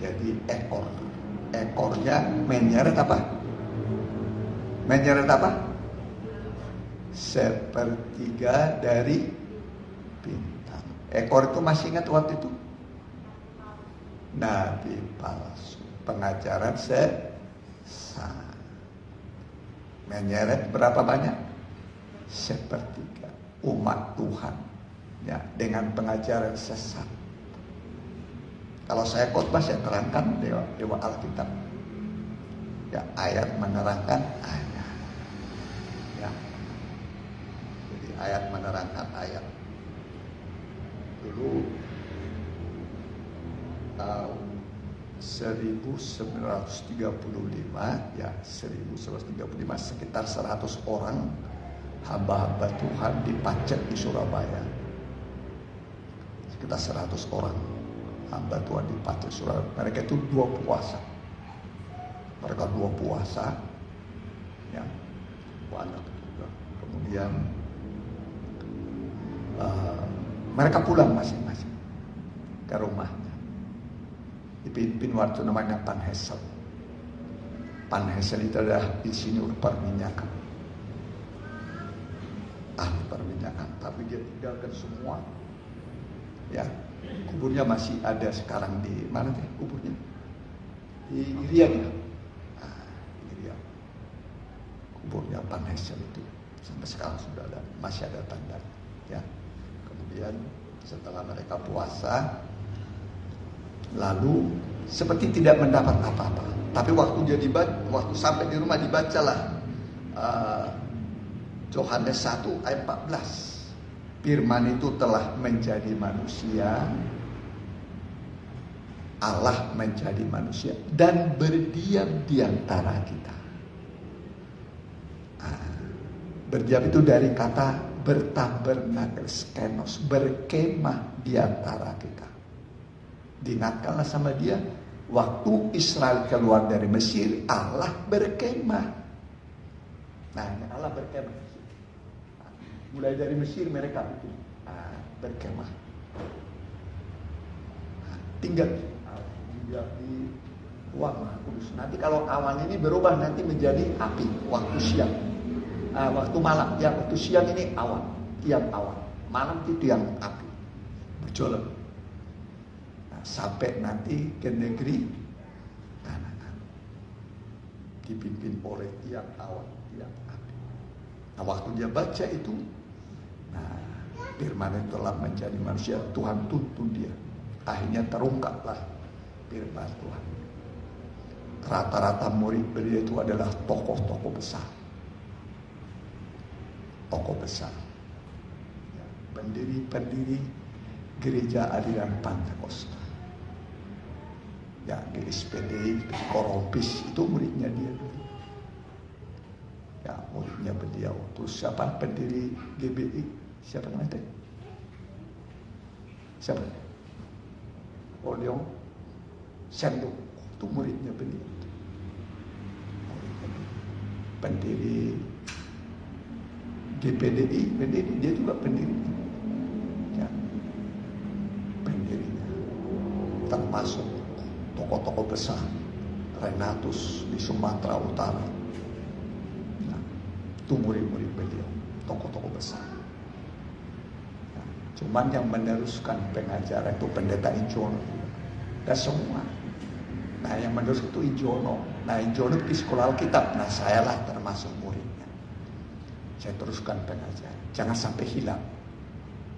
jadi ekornya menyeret apa? Menyeret apa? Sepertiga dari bintang. Ekor itu masih ingat waktu itu? Nabi palsu, pengajaran sesat. Menyeret berapa banyak? Sepertiga umat Tuhan ya, dengan pengajaran sesat. Kalau saya khotbah saya terangkan lewat Alkitab. Ya, ayat menerangkan ayat. Ya. Jadi ayat menerangkan ayat. Dulu tahun 1935 ya 1935 sekitar 100 orang hamba-hamba Tuhan dipacet di Surabaya. Sekitar 100 orang hamba Tuhan dipacet di Surabaya. Mereka itu 2 puasa. Mereka 2 puasa ya banyak juga. Kemudian mereka pulang masing-masing ke rumahnya. Dipimpin waktu namanya Pan Hesel. Pan Hesel itu adalah insinyur perminyakan, ahli perminyakan, tapi dia tinggalkan semua. Ya, kuburnya masih ada sekarang di mana deh kuburnya? Di Irian ya. Irian. Kuburnya Pan Hesel itu sampai sekarang sudah ada, masih ada tanda. Ya. Kemudian setelah mereka puasa, lalu seperti tidak mendapat apa-apa. Tapi waktu sampai di rumah dibacalah Yohanes 1 ayat 14. Firman itu telah menjadi manusia, Allah menjadi manusia dan berdiam di antara kita. Berdiam itu dari kata bertabernakel, skenos, berkemah di antara kita. Diingatkanlah sama dia, waktu Israel keluar dari Mesir, Allah berkemah. Nah, Allah berkemah. Mulai dari Mesir mereka itu berkemah. Tinggal di ruang Maha Kudus. Nanti kalau awan ini berubah nanti menjadi api waktu siang. Waktu malam, ya waktu siang ini awan, tiang awan. Malam itu tiang api. Berjolak. Sampai nanti ke negeri Kanaan, dipimpin oleh tiang awan, tiang api. Nah, waktu dia baca itu, firman itu telah menjadi manusia, Tuhan tuntun dia. Akhirnya terungkaplah firman Tuhan. Rata-rata murid beliau itu adalah tokoh-tokoh besar. Tokoh besar. Ya, pendiri gereja aliran Pentakosta. Ya, GSPD, Korompis itu muridnya dia dulu. Ya, muridnya beliau. Terus siapa pendiri GBI? Siapa namanya? Siapa? Leon Senduk. Itu muridnya beliau. Pendiri GPDI, dia juga pendiri. Ya, pendirinya. Termasuk tokoh-tokoh besar, Renatus di Sumatera Utara. Nah, itu murid-murid beliau, tokoh-tokoh besar. Nah, cuman yang meneruskan pengajaran itu Pendeta Ijono. Dan semua. Nah, yang meneruskan itu Ijono. Nah, Ijono di sekolah Alkitab. Nah, sayalah termasuk muridnya. Saya teruskan pengajaran. Jangan sampai hilang.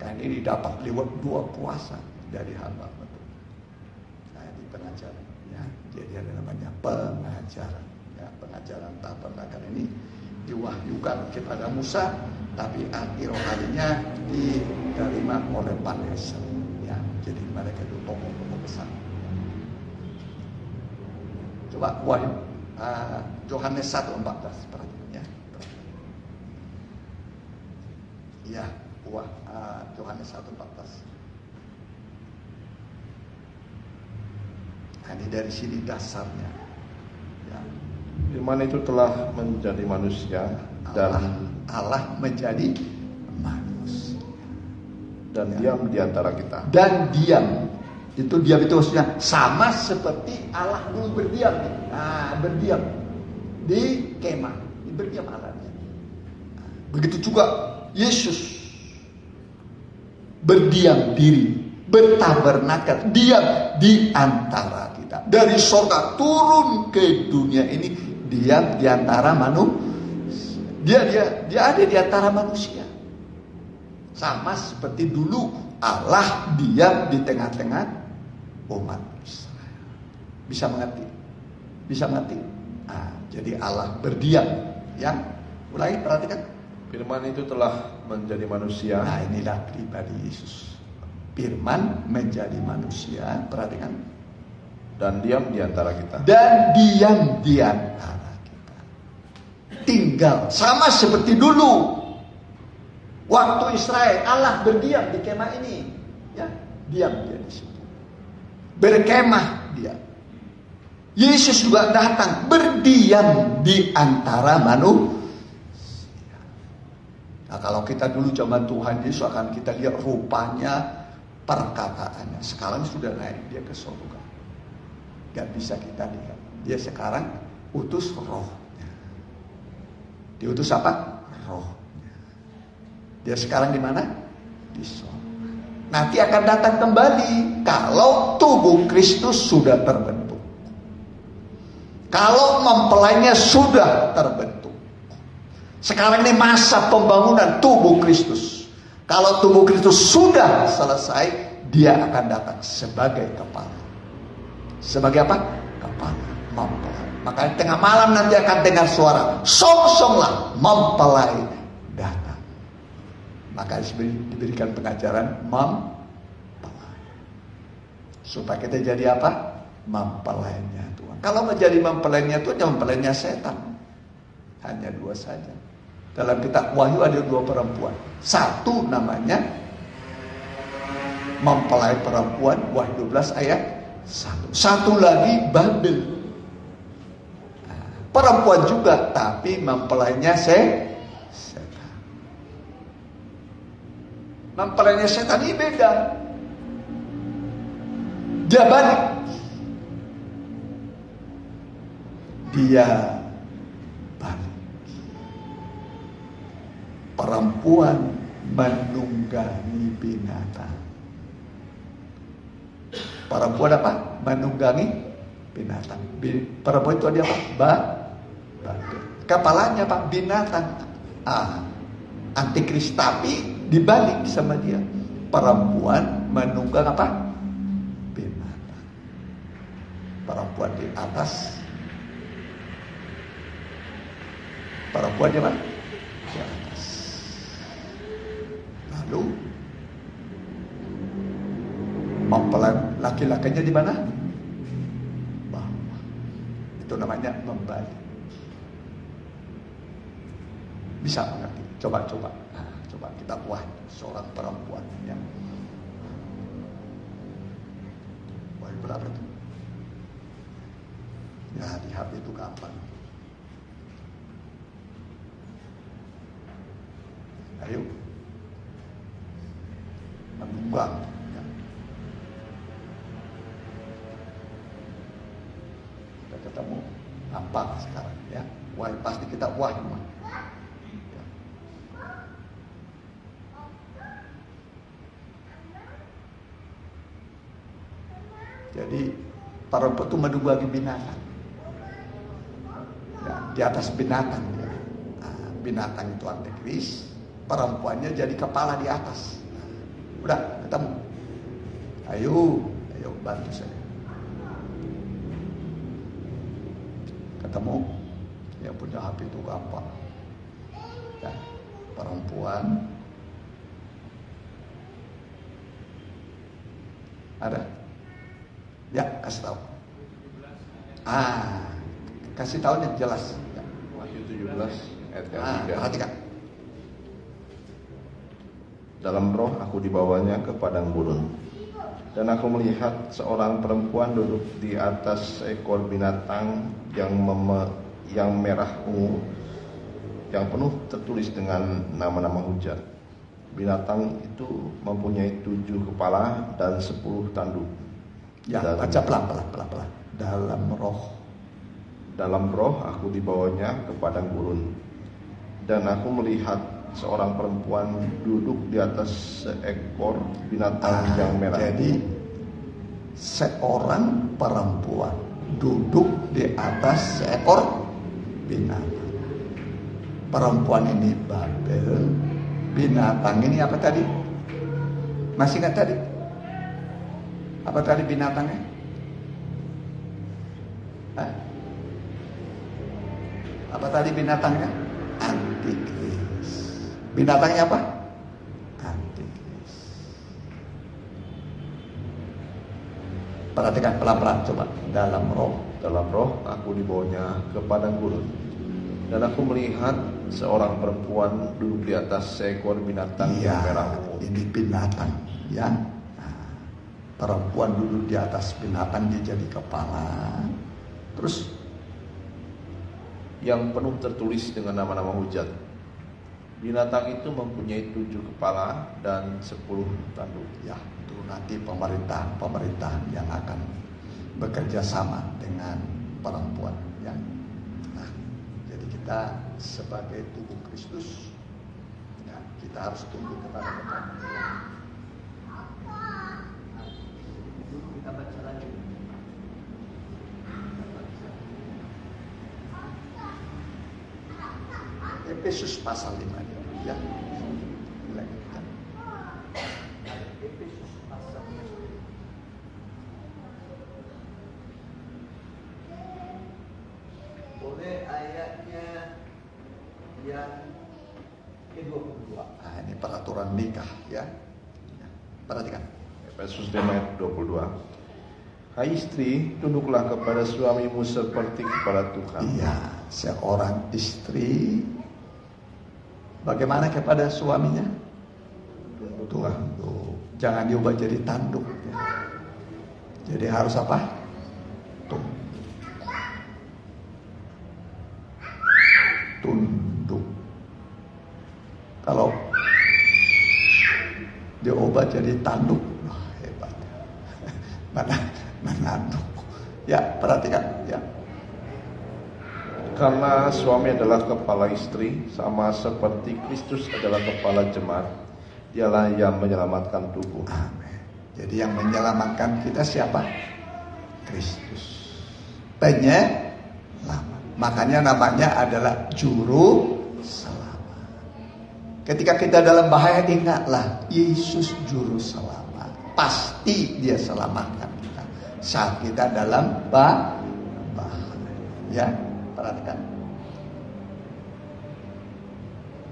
Karena ini dapat lewat 2 puasa dari hamba. Pengajaran ya. Jadi ada namanya pengajaran. Ya, pengajaran tabernakel ini diwahyukan kepada Musa, tapi arti rohaninya diterima oleh Paneser. Ya, jadi mereka itu tokoh-tokoh besar. Coba Wahyu Yohanes 1:14 perhatikan ya. Iya, Yohanes 1:14. Nah, ini dari sini dasarnya. Ya. Firman itu telah menjadi manusia Allah menjadi manusia dan diam di antara kita. Dan diam itu maksudnya sama seperti Allah dulu berdiam. Nah, berdiam di kemah, berdiam Allahnya. Begitu juga Yesus berdiam diri, bertabernakel, diam di antara kita. Dari surga turun ke dunia ini, diam di antara manusia. Dia ada di antara manusia. Sama seperti dulu Allah diam di tengah-tengah umat Israel. Bisa mengerti? Bisa mengerti? Nah, jadi Allah berdiam. Ya, mulai perhatikan. Firman itu telah menjadi manusia. Nah, inilah pribadi Yesus. Firman menjadi manusia, perhatikan. Dan diam di antara kita. Dan diam di antara kita. Tinggal sama seperti dulu. Waktu Israel, Allah berdiam di kemah ini. Ya, diam dia di situ. Berkemah dia. Yesus juga datang berdiam di antara manusia. Nah, kalau kita dulu zaman Tuhan Yesus akan kita lihat rupanya, perkataannya. Sekarang sudah naik dia ke surga. Gak bisa kita lihat. Dia sekarang utus rohnya. Diutus apa? Rohnya. Dia sekarang di mana? Di surga. Nanti akan datang kembali kalau tubuh Kristus sudah terbentuk. Kalau mempelainya sudah terbentuk. Sekarang ini masa pembangunan tubuh Kristus. Kalau tubuh Kristus sudah selesai, dia akan datang sebagai kepala. Sebagai apa? Kepala, mempelai. Maka tengah malam nanti akan dengar suara, song-songlah mempelai datang. Maka diberikan pengajaran mempelai. Supaya kita jadi apa? Mempelainya Tuhan. Kalau menjadi mempelainya Tuhan, jangan mempelainya setan. Hanya dua saja. Dalam kitab Wahyu ada dua perempuan. Satu namanya mempelai perempuan, Wahyu 12 ayat 1. Satu lagi Babel. Perempuan juga, tapi mempelainya setan. Mempelainya setan ini beda. Dia balik. Dia balik. Perempuan menunggangi binatang. Perempuan apa? Menunggangi binatang. Perempuan itu ada apa? Kepalanya apa? Binatang. Antikris, tapi dibalik sama dia. Perempuan menunggang apa? Binatang. Perempuan di atas. Perempuan di mana? Di atas. Lalu mempelai laki-lakinya di mana? Bawah. Itu namanya membalik. Bisa mengerti? Coba. Coba kita buat seorang perempuan yang berapa itu? Ya, di HP itu kapan? Ayo, menunggang. Ya. Kita ketemu nampak sekarang ya. Wah, pasti kita wah. Ya. Jadi perempuan itu menunggangi binatang. Ya, di atas binatang. Ya. Binatang itu antikris. Perempuannya jadi kepala di atas. Udah ketemu. Ayo bantu saya. ketemu yang punya HP itu gampang. Ya, perempuan ada? Ya, kasih tahu. Kasih tahu yang jelas. Ya. Wahyu 17 ayat yang 3. Perhatikan. Dalam roh aku dibawanya ke padang gurun, dan aku melihat seorang perempuan duduk di atas ekor binatang yang merah ungu, yang penuh tertulis dengan nama-nama hujat. Binatang itu mempunyai 7 kepala dan 10 tanduk. Ya, baca pelan-pelan. Dalam roh aku dibawanya ke padang gurun, dan aku melihat seorang perempuan duduk di atas seekor binatang yang merah. Jadi seorang perempuan duduk di atas seekor binatang. Perempuan ini Babel, binatang ini apa tadi? Masih ingat tadi? Apa tadi binatangnya? Apa tadi binatangnya? Antikris. Binatangnya apa? Antikris. Perhatikan pelan-pelan coba. Dalam roh aku dibawanya ke padang gurun, dan aku melihat seorang perempuan duduk di atas seekor binatang yang merah ungu. Ini binatang, ya. Perempuan duduk di atas binatang, dia jadi kepala. Terus yang penuh tertulis dengan nama-nama hujat. Binatang itu mempunyai 7 kepala dan 10 tanduk. Ya, itu nanti pemerintahan yang akan bekerja sama dengan perempuan. Ya. Nah, jadi kita sebagai tubuh Kristus, ya, kita harus tunduk kepada perempuan. Kita baca lagi. Efesus pasal 5 ya. Lanjutkan. Efesus pasal 5. Boleh ayatnya yang ke-22. Ini peraturan nikah ya. Perhatikan. Efesus 5 ayat 22. Hai istri, tunduklah kepada suamimu seperti kepada Tuhan. Iya, seorang istri bagaimana kepada suaminya? Tunduk. Jangan diubah jadi tanduk. Ya. Jadi harus apa? Tunduk. Kalau diubah jadi tanduk, wah, hebat. Menanduk. Ya, perhatikan. Ya. Karena suami adalah kepala istri, sama seperti Kristus adalah kepala jemaat, dialah yang menyelamatkan tubuh. Amin. Jadi yang menyelamatkan kita siapa? Kristus. Penyelamat. Makanya namanya adalah juru selamat. Ketika kita dalam bahaya, ingatlah Yesus juru selamat. Pasti dia selamatkan kita saat kita dalam bahaya. Ya. Perhatikan.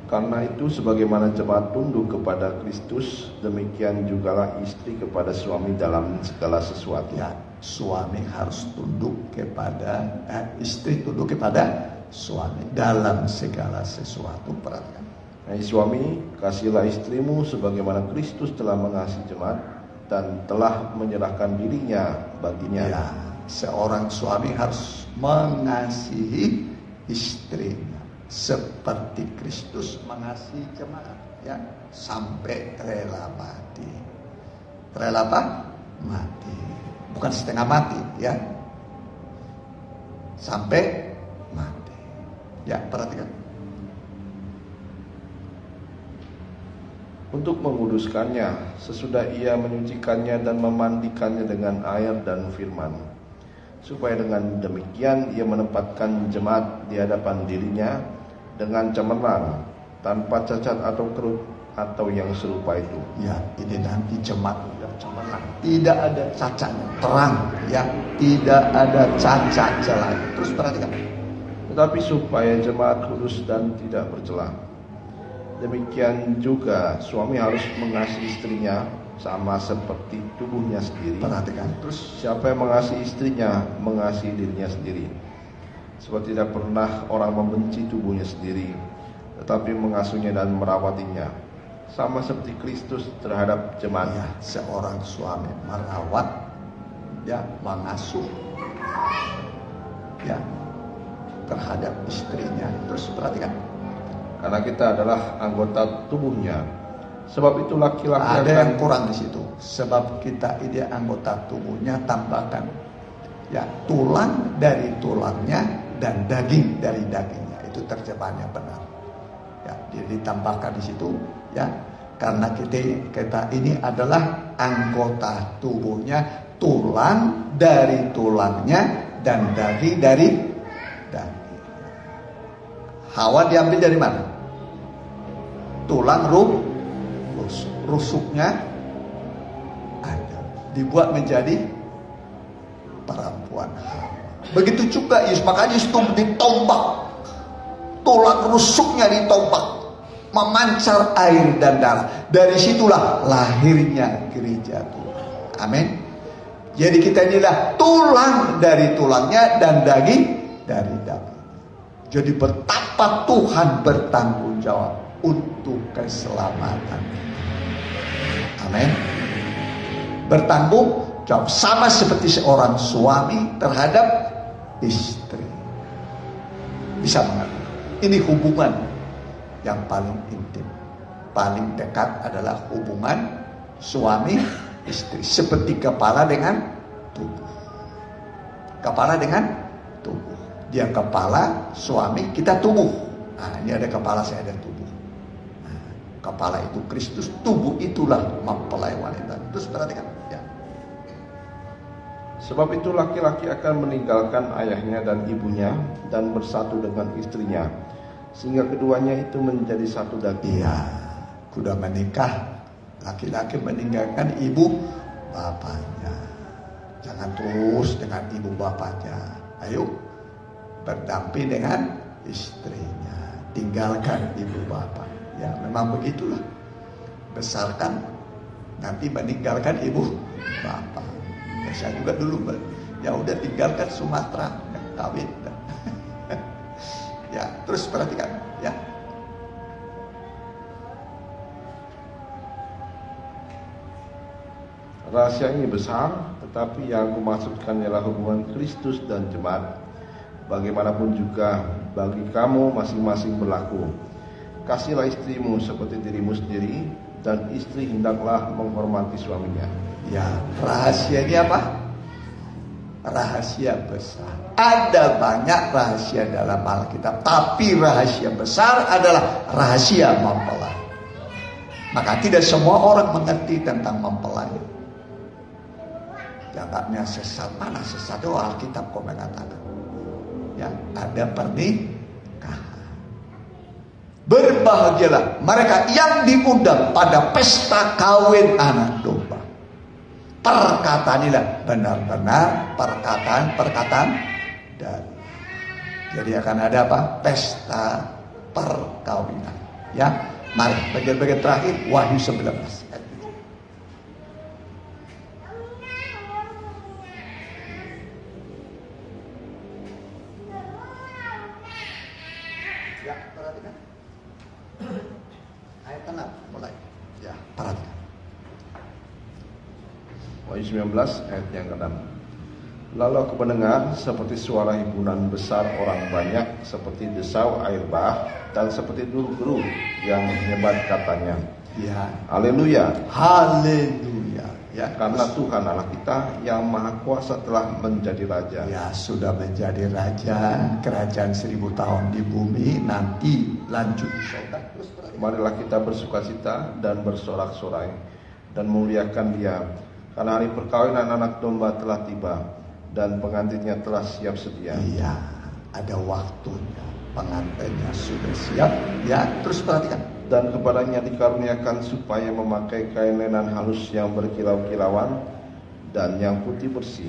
Karena itu sebagaimana jemaat tunduk kepada Kristus, demikian jugalah istri kepada suami dalam segala sesuatu. Ya, suami harus tunduk kepada istri tunduk kepada suami dalam segala sesuatu. Perhatikan. Hai suami, kasihilah istrimu sebagaimana Kristus telah mengasihi jemaat dan telah menyerahkan dirinya baginya. Ya, seorang suami harus mengasihi istrinya seperti Kristus mengasihi jemaat, ya, sampai rela mati. Rela apa? Mati. Bukan setengah mati, ya. Sampai mati. Ya, perhatikan. Untuk menguduskannya, sesudah ia menyucikannya dan memandikannya dengan air dan firman, supaya dengan demikian ia menempatkan jemaat di hadapan dirinya dengan cemerlang, tanpa cacat atau kerut atau yang serupa itu. Ya, ini nanti jemaat sudah cemerlang, tidak ada cacatnya, terang, ya, tidak ada cacat celah. Terus perhatikan. tetapi supaya jemaat kudus dan tidak bercela. Demikian juga suami harus mengasihi istrinya sama seperti tubuhnya sendiri. Perhatikan terus. Siapa yang mengasihi istrinya mengasihi dirinya sendiri. Sebab tidak pernah orang membenci tubuhnya sendiri, tetapi mengasuhnya dan merawatinya, sama seperti Kristus terhadap jemaatnya. Ya, seorang suami merawat, ya, mengasuh, ya, terhadap istrinya. Terus perhatikan. Karena kita adalah anggota tubuhnya. Sebab itu laki-laki Ada yang kurang di situ. Sebab kita ini anggota tubuhnya, tambahkan, ya, tulang dari tulangnya dan daging dari dagingnya. Itu terjemahannya benar. Ya, jadi ditambahkan di situ, ya, karena kita ini adalah anggota tubuhnya, tulang dari tulangnya dan daging dari daging. Hawa diambil dari mana? Tulang rusuknya ada, dibuat menjadi perempuan Hawa. Begitu juga Yesus, makanya Yesus ditombak, tulang rusuknya ditombak, memancar air dan darah. Dari situlah lahirnya gereja Tuhan. Amin. Jadi kita inilah tulang dari tulangnya dan daging dari daging. Jadi betapa Tuhan bertanggung jawab untuk keselamatan. Amin. Bertanggung jawab sama seperti seorang suami terhadap istri. Bisa mengerti? Ini hubungan yang paling intim, paling dekat adalah hubungan suami istri, seperti kepala dengan tubuh. Kepala dengan tubuh. Dia kepala, suami, kita tubuh. Nah, ini ada kepala, saya ada tubuh. Nah, kepala itu Kristus, tubuh itulah mempelai wanita. Terus perhatikan, ya. Sebab itu laki-laki akan meninggalkan ayahnya dan ibunya dan bersatu dengan istrinya, sehingga keduanya itu menjadi satu daging. Iya, sudah menikah, laki-laki meninggalkan ibu bapaknya. Jangan terus dengan ibu bapaknya. Ayo berdamping dengan istrinya. Tinggalkan ibu bapak. Ya, memang begitulah. Besarkan, nanti meninggalkan ibu bapak. Ya, saya juga dulu, ya udah tinggalkan Sumatera, ya, kawin. Ya, terus perhatikan, ya. Rahasia ini besar, tetapi yang kumaksudkan ialah hubungan Kristus dan jemaat. Bagaimanapun juga bagi kamu masing-masing berlaku. Kasihlah istrimu seperti dirimu sendiri, dan istri hendaklah menghormati suaminya. Ya, rahasia ini apa? Rahasia besar. Ada banyak rahasia dalam Alkitab, tapi rahasia besar adalah rahasia mempelai. Maka tidak semua orang mengerti tentang mempelai. Jangannya sesat, mana sesat? Oh, Alkitab kok mengatakan, ya, ada pernikahan. Berbahagialah mereka yang diundang pada pesta kawin anak domba. Perkataan inilah benar-benar perkataan dari. Jadi akan ada apa? Pesta perkawinan. Ya, mari bagian-bagian terakhir Wahyu 19. Ya, perhatikan. Ayat 6 mulai. Ya, perhatikan. Wahyu 19 ayat yang ke-6. Lalu aku mendengar seperti suara himpunan besar orang banyak, seperti desau air bah, dan seperti geru-geru yang hebat katanya. Ya, Haleluya. haleluya. Ya, Karena Tuhan Allah kita yang Maha Kuasa telah menjadi Raja. ya, sudah menjadi raja, kerajaan 1000 tahun di bumi, nanti lanjut di surga. Terus perhatikan. Marilah kita bersukacita dan bersorak-sorai dan memuliakan Dia, karena hari perkawinan anak domba telah tiba dan pengantinnya telah siap sedia. Iya, ada waktunya. Pengantinnya sudah siap. Ya, terus perhatikan. Dan kepadanya dikaruniakan supaya memakai kain lenan halus yang berkilau-kilauan dan yang putih bersih.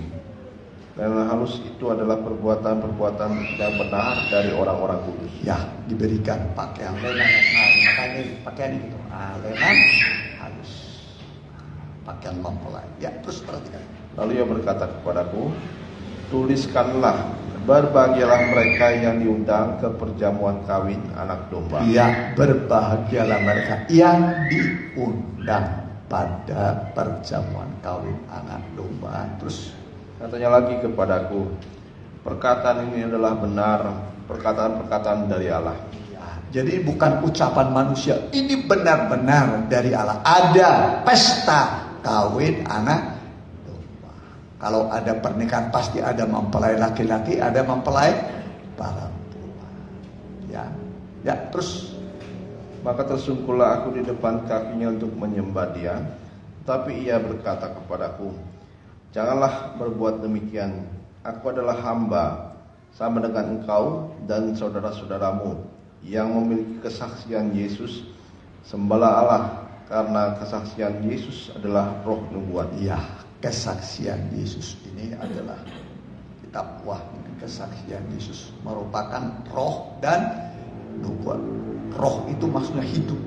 Dan halus itu adalah perbuatan-perbuatan yang benar dari orang-orang kudus. Ya, diberikan pakaian lenan. Nah, makanya pakaian itu. Lenan halus. Pakaian mempelai. Ya, terus perhatikan. Lalu ia berkata kepadaku, tuliskanlah, berbahagialah mereka yang diundang ke perjamuan kawin anak domba. Ya, berbahagialah mereka yang diundang pada perjamuan kawin anak domba. Terus katanya lagi kepadaku, perkataan ini adalah benar, perkataan-perkataan dari Allah. ya, jadi bukan ucapan manusia, ini benar-benar dari Allah. Ada pesta kawin anak domba. Kalau ada pernikahan pasti ada mempelai laki-laki, ada mempelai perempuan. Ya, terus Maka tersungkurlah aku di depan kakinya untuk menyembah dia. Tapi ia berkata kepadaku, janganlah berbuat demikian. Aku adalah hamba, sama dengan engkau dan saudara-saudaramu yang memiliki kesaksian Yesus. Sembahlah Allah, karena kesaksian Yesus adalah roh nubuat. ya, kesaksian Yesus ini adalah kitab wahyu. Kesaksian Yesus merupakan roh dan nubuat. Roh itu maksudnya hidup,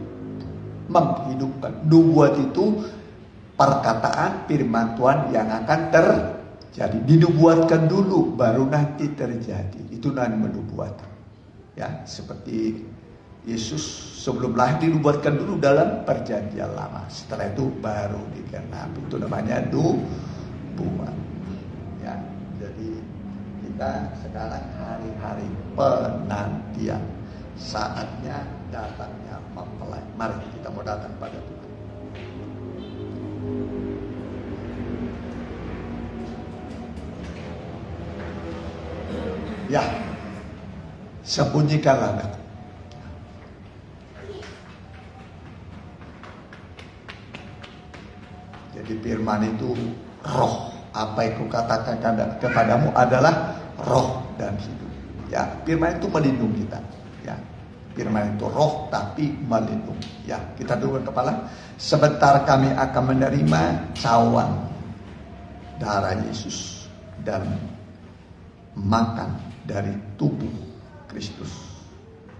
menghidupkan. Nubuat itu perkataan firman Tuhan yang akan terjadi. Dinubuatkan dulu baru nanti terjadi. Itu namanya menubuat. Ya, seperti Yesus sebelum lahir dinubuatkan dulu dalam perjanjian lama. Setelah itu baru digenapi. Itu namanya nubuat. Ya, jadi kita sekarang hari-hari penantian, saatnya datangnya mempelai. Mari kita mau datang pada Tuhan. Ya, sembunyikanlah anakku. Jadi firman itu roh. Apa yang kukatakan kepadamu adalah roh dan hidup. Ya, firman itu melindungi kita. Ya, firman itu roh tapi melindungi. Ya, kita duduk kepala. Sebentar kami akan menerima cawan darah Yesus dan makan dari tubuh Kristus.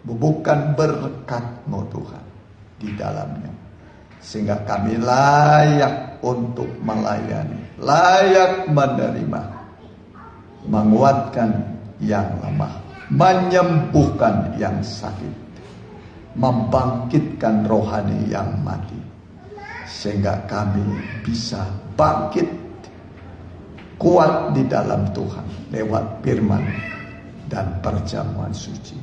Bubuhkan berkat-Mu Tuhan di dalamnya, sehingga kami layak untuk melayani, layak menerima, menguatkan yang lemah, menyembuhkan yang sakit, membangkitkan rohani yang mati, sehingga kami bisa bangkit kuat di dalam Tuhan lewat firman dan perjamuan suci.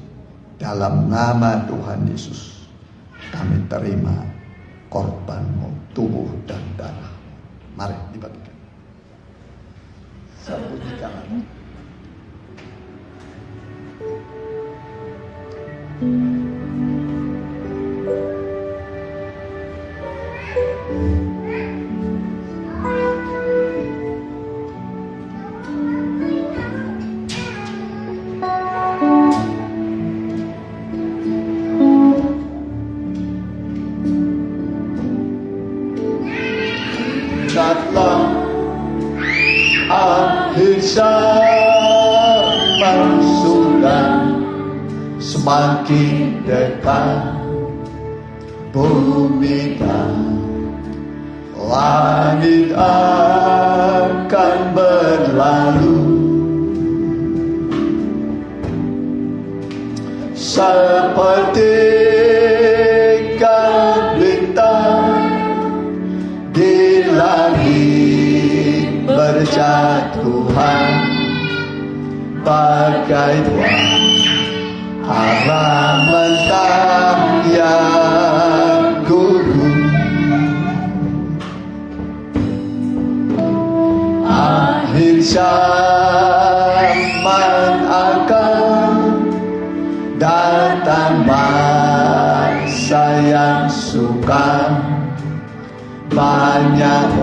Dalam nama Tuhan Yesus kami terima korban-Mu, tubuh dan darah. Mari dibagikan. Sembunyikanlah. Datang akhir zaman sudah semakin dekat, bumi dan langit akan berlalu, seperti bintang di langit berjatuhan, bagai buah arah mentah yang gugur. Akhir zaman akan datang, masa yang sukar. Banyak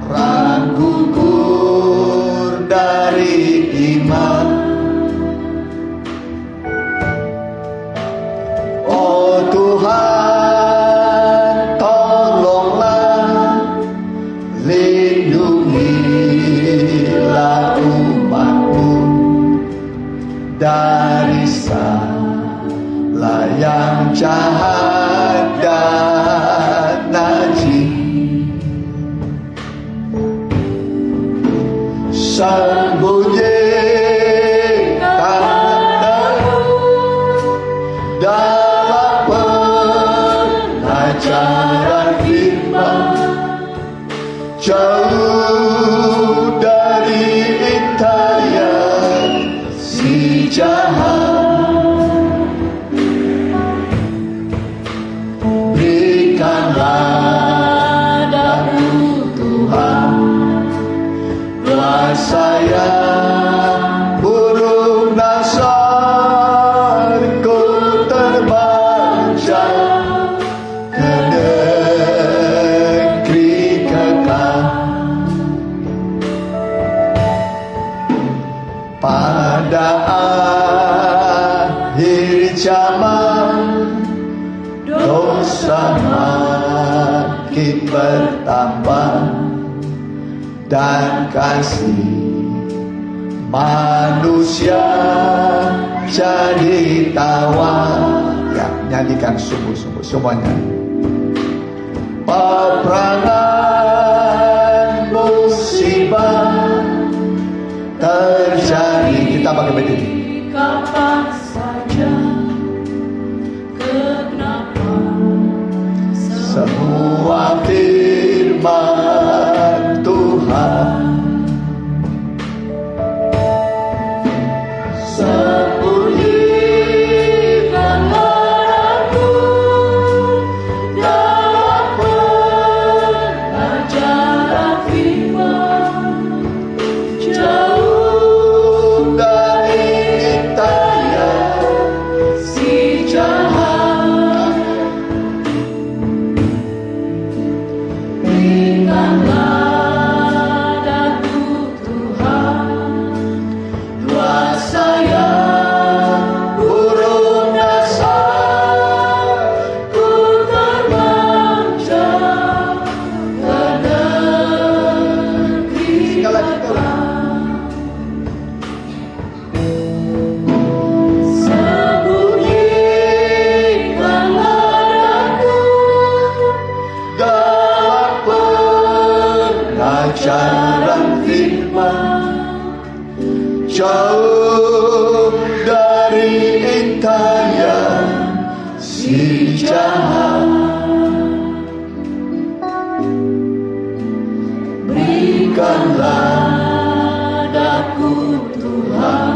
orang gugur dari iman. Oh Tuhan, tolonglah, lindungilah yang jahat dan najis, sembunyikan dalam pengajaran firman, jauh dari intayan si jahat. Berikanlah daku Tuhan, kuasa yang burung nasarku terbang ke negeri kekal. Pada akhir zaman dosa makin bertambah dan kasih manusia jadi tawar. Ya, nyanyikan sungguh-sungguh semuanya. Peperangan musibah terjadi. Kita pakai berdiri. Kapan saja, kenapa Semua firman Tuhan sembunyikanlah aku dalam pengajaran firman, jauh dari intayan si jahat. Berikanlah daku Tuhan, kuasa yang burung nasarku terbang jauh ke negeri kekal. Sembunyikanlah daku dalam pengajaran firman, jauh dari intayan si jahat. Berikanlah daku Tuhan,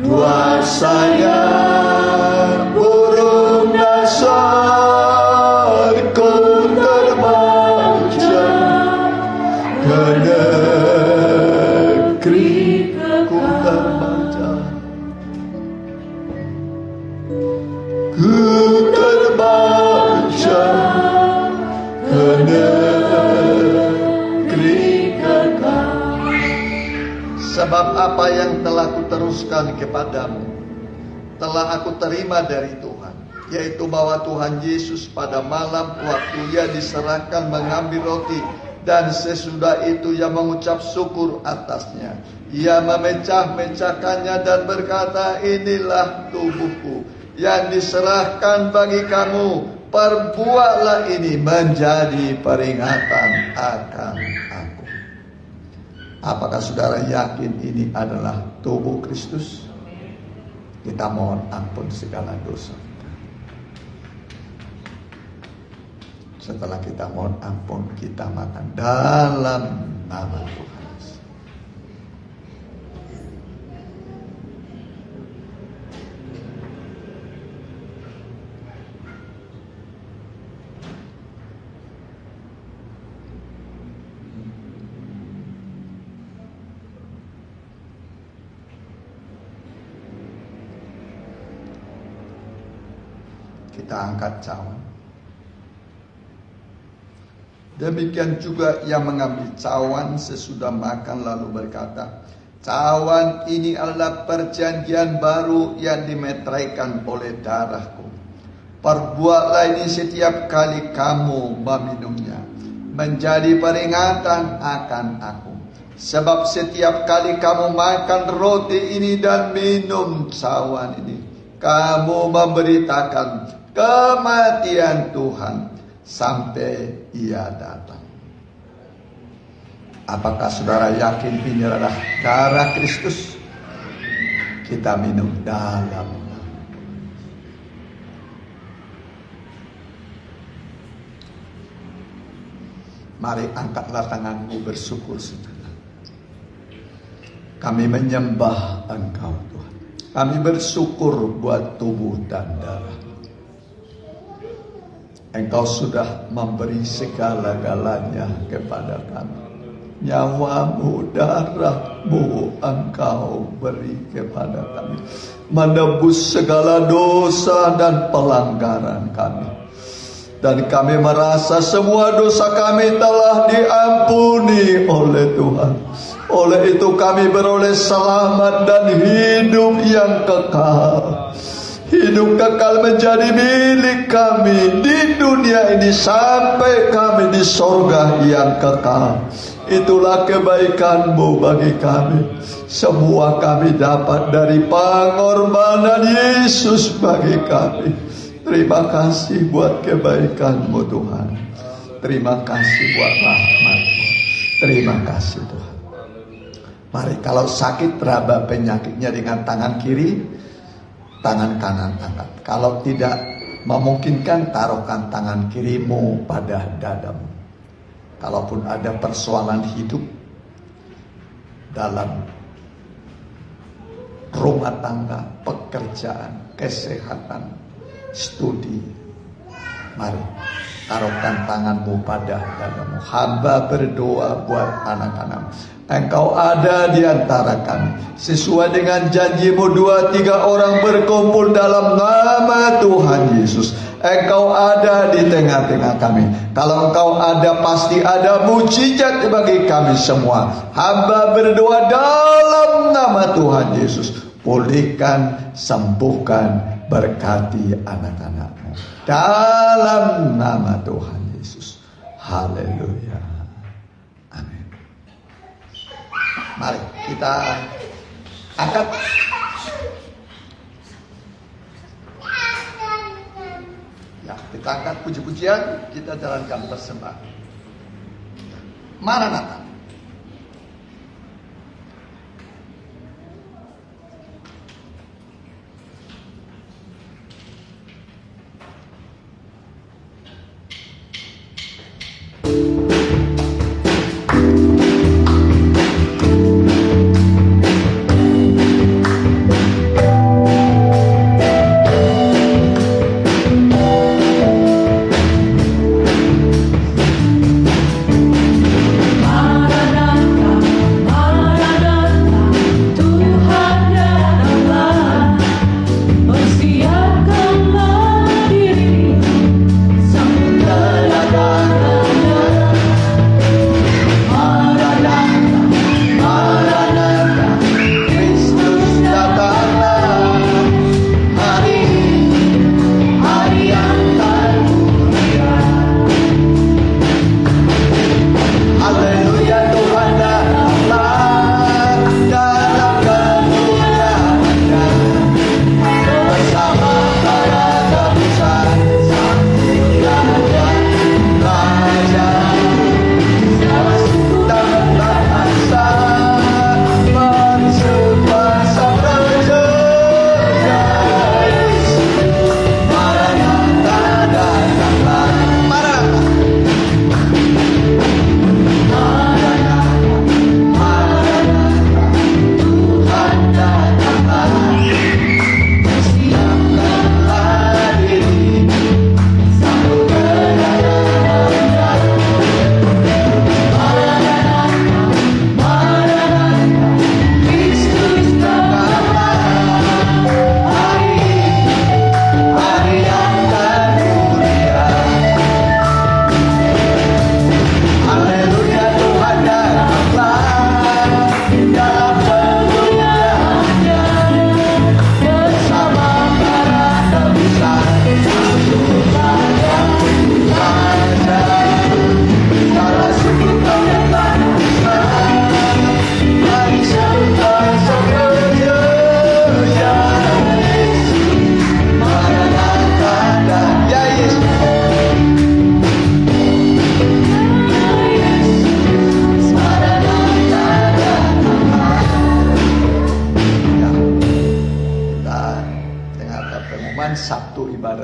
kuasa yang burung nasarku terbang jauh ke negeri ku terbang jauh. Ku terbang jauh ke negeri kekal. Sebab apa yang telah kuteruskan kepadamu telah aku terima dari Tuhan, yaitu bahwa Tuhan Yesus pada malam waktu Ia diserahkan mengambil roti, dan sesudah itu Ia mengucap syukur atasnya. Ia memecah-mecahkannya dan berkata, inilah tubuhku yang diserahkan bagi kamu. Perbuatlah ini menjadi peringatan akan aku. Apakah saudara yakin ini adalah tubuh Kristus? Kita mohon ampun segala dosa. Setelah kita mohon ampun, kita makan dalam nama Tuhan. Kita angkat cawan. Demikian juga ia mengambil cawan sesudah makan lalu berkata, cawan ini adalah perjanjian baru yang dimeteraikan oleh darahku. Perbuatlah ini setiap kali kamu meminumnya, menjadi peringatan akan aku. Sebab setiap kali kamu makan roti ini dan minum cawan ini, kamu memberitakan kematian Tuhan sampai Ia datang. Apakah saudara yakin ini adalah darah Kristus? Kita minum dalam. Mari angkatlah tanganmu bersyukur saudara. Kami menyembah Engkau Tuhan. Kami bersyukur buat tubuh dan darah. Engkau sudah memberi segala-galanya kepada kami. Nyawamu, darahmu Engkau beri kepada kami. Menebus segala dosa dan pelanggaran kami. Dan kami merasa semua dosa kami telah diampuni oleh Tuhan. Oleh itu kami beroleh selamat dan hidup yang kekal. Hidup kekal menjadi milik kami di dunia ini sampai kami di sorga yang kekal. Itulah kebaikan-Mu bagi kami. Semua kami dapat dari pengorbanan Yesus bagi kami. Terima kasih buat kebaikan-Mu Tuhan. Terima kasih buat rahmat-Mu. Terima kasih Tuhan. Mari kalau sakit raba penyakitnya dengan tangan kiri, tangan kanan angkat. Kalau tidak memungkinkan, taruhkan tangan kirimu pada dadamu. Kalaupun ada persoalan hidup dalam rumah tangga, pekerjaan, kesehatan, studi, mari taruhkan tanganmu pada dadamu. Hamba berdoa buat anak-anak. Engkau ada di antara kami. Sesuai dengan janji-Mu, 2-3 orang berkumpul dalam nama Tuhan Yesus. Engkau ada di tengah-tengah kami. Kalau Engkau ada, pasti ada mujizat bagi kami semua. Hamba berdoa dalam nama Tuhan Yesus. Pulihkan, sembuhkan, berkati anak-anak-Mu. Dalam nama Tuhan Yesus. Haleluya. Amin. Mari kita angkat. Ya, kita angkat puji-pujian, kita jalankan persembahan. Maranatha. Maranatha.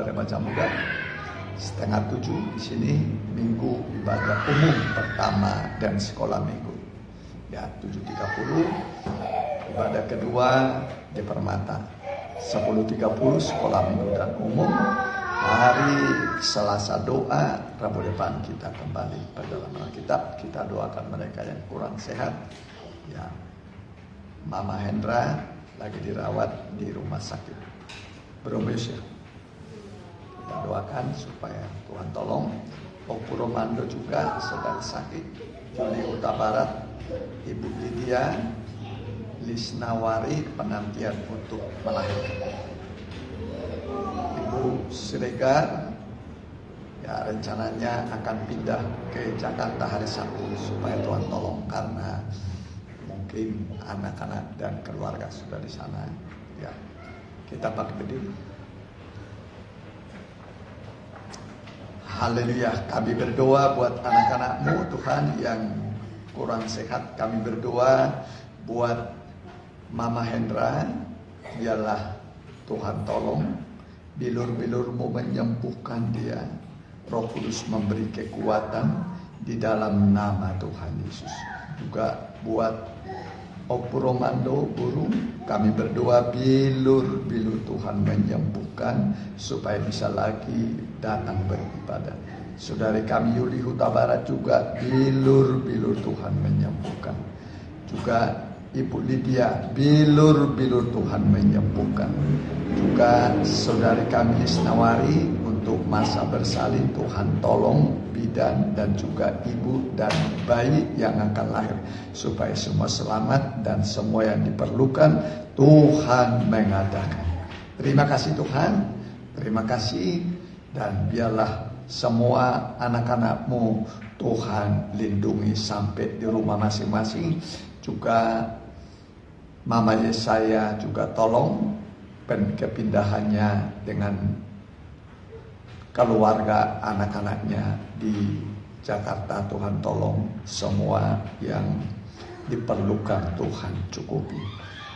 remaja muda. 6:30 di sini minggu ibadah umum pertama dan sekolah minggu. Ya, 7:30 ibadah kedua di Permata. 10:30 sekolah minggu dan umum. Hari Selasa doa, Rabu depan kita kembali pendalaman Alkitab. Kita doakan mereka yang kurang sehat. Ya, Mama Hendra lagi dirawat di rumah sakit Bro Yusuf. Kita doakan supaya Tuhan tolong. Opu Romando juga sedang sakit. Juli Huta Barat, Ibu Lydia Lisnawari penantian untuk melahirkan. Ibu Siregar ya rencananya akan pindah ke Jakarta hari Sabtu supaya Tuhan tolong karena mungkin anak-anak dan keluarga sudah di sana. Ya, kita pakai berdiri. Haleluya. Kami berdoa buat anak-anakmu Tuhan yang kurang sehat. Kami berdoa buat Mama Hendra. Biarlah Tuhan tolong. Bilur-bilurmu menyembuhkan dia. Roh Kudus memberi kekuatan di dalam nama Tuhan Yesus. Juga buat Opu Romando burung, kami berdoa bilur-bilur Tuhan menyembuhkan supaya bisa lagi datang beribadah. Saudari kami Yuli Huta Barat juga bilur-bilur Tuhan menyembuhkan. Juga Ibu Lydia bilur-bilur Tuhan menyembuhkan. Juga saudari kami Lisnawari untuk masa bersalin Tuhan tolong bidan dan juga ibu dan bayi yang akan lahir supaya semua selamat dan semua yang diperlukan Tuhan mengadakan. Terima kasih Tuhan, terima kasih, dan biarlah semua anak-anakmu Tuhan lindungi sampai di rumah masing-masing. Juga Mama Yesaya juga tolong kepindahannya dengan keluarga anak-anaknya di Jakarta. Tuhan tolong semua yang diperlukan Tuhan cukupi.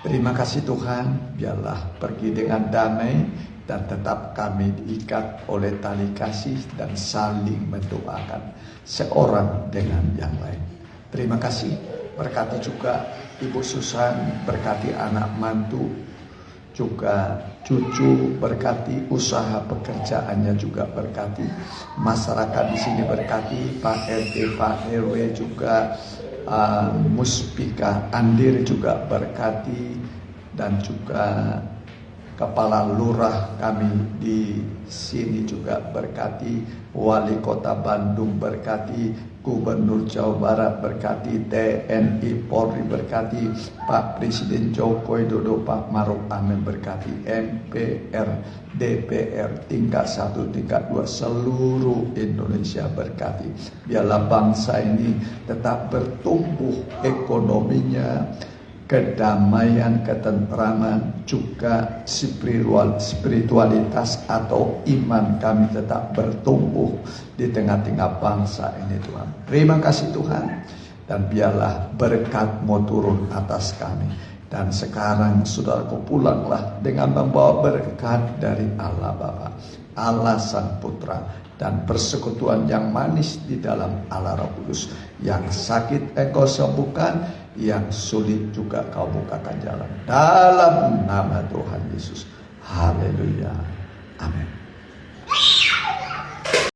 Terima kasih Tuhan, biarlah pergi dengan damai dan tetap kami diikat oleh tali kasih dan saling mendoakan seorang dengan yang lain. Terima kasih, berkati juga Ibu Susan, berkati anak mantu, juga cucu, berkati usaha pekerjaannya, juga berkati masyarakat di sini, berkati Pak RT, Pak RW, juga Muspika Andir juga berkati, dan juga Kepala Lurah kami di sini juga berkati, Wali Kota Bandung berkati, Gubernur Jawa Barat berkati, TNI Polri berkati, Pak Presiden Joko Widodo, Pak Maruf Amin berkati, MPR, DPR tingkat 1, tingkat 2 seluruh Indonesia berkati. Biarlah bangsa ini tetap bertumbuh ekonominya, kedamaian, ketentraman, juga spiritualitas atau iman kami tetap bertumbuh di tengah-tengah bangsa ini Tuhan. Terima kasih Tuhan, dan biarlah berkat-Mu turun atas kami. Dan sekarang saudaraku pulanglah dengan membawa berkat dari Allah Bapa, Allah Sang Putra, dan persekutuan yang manis di dalam Allah Roh Kudus. Yang sakit engkau sembuhkan, yang sulit juga kau bukakan jalan. Dalam nama Tuhan Yesus. Haleluya. Amin.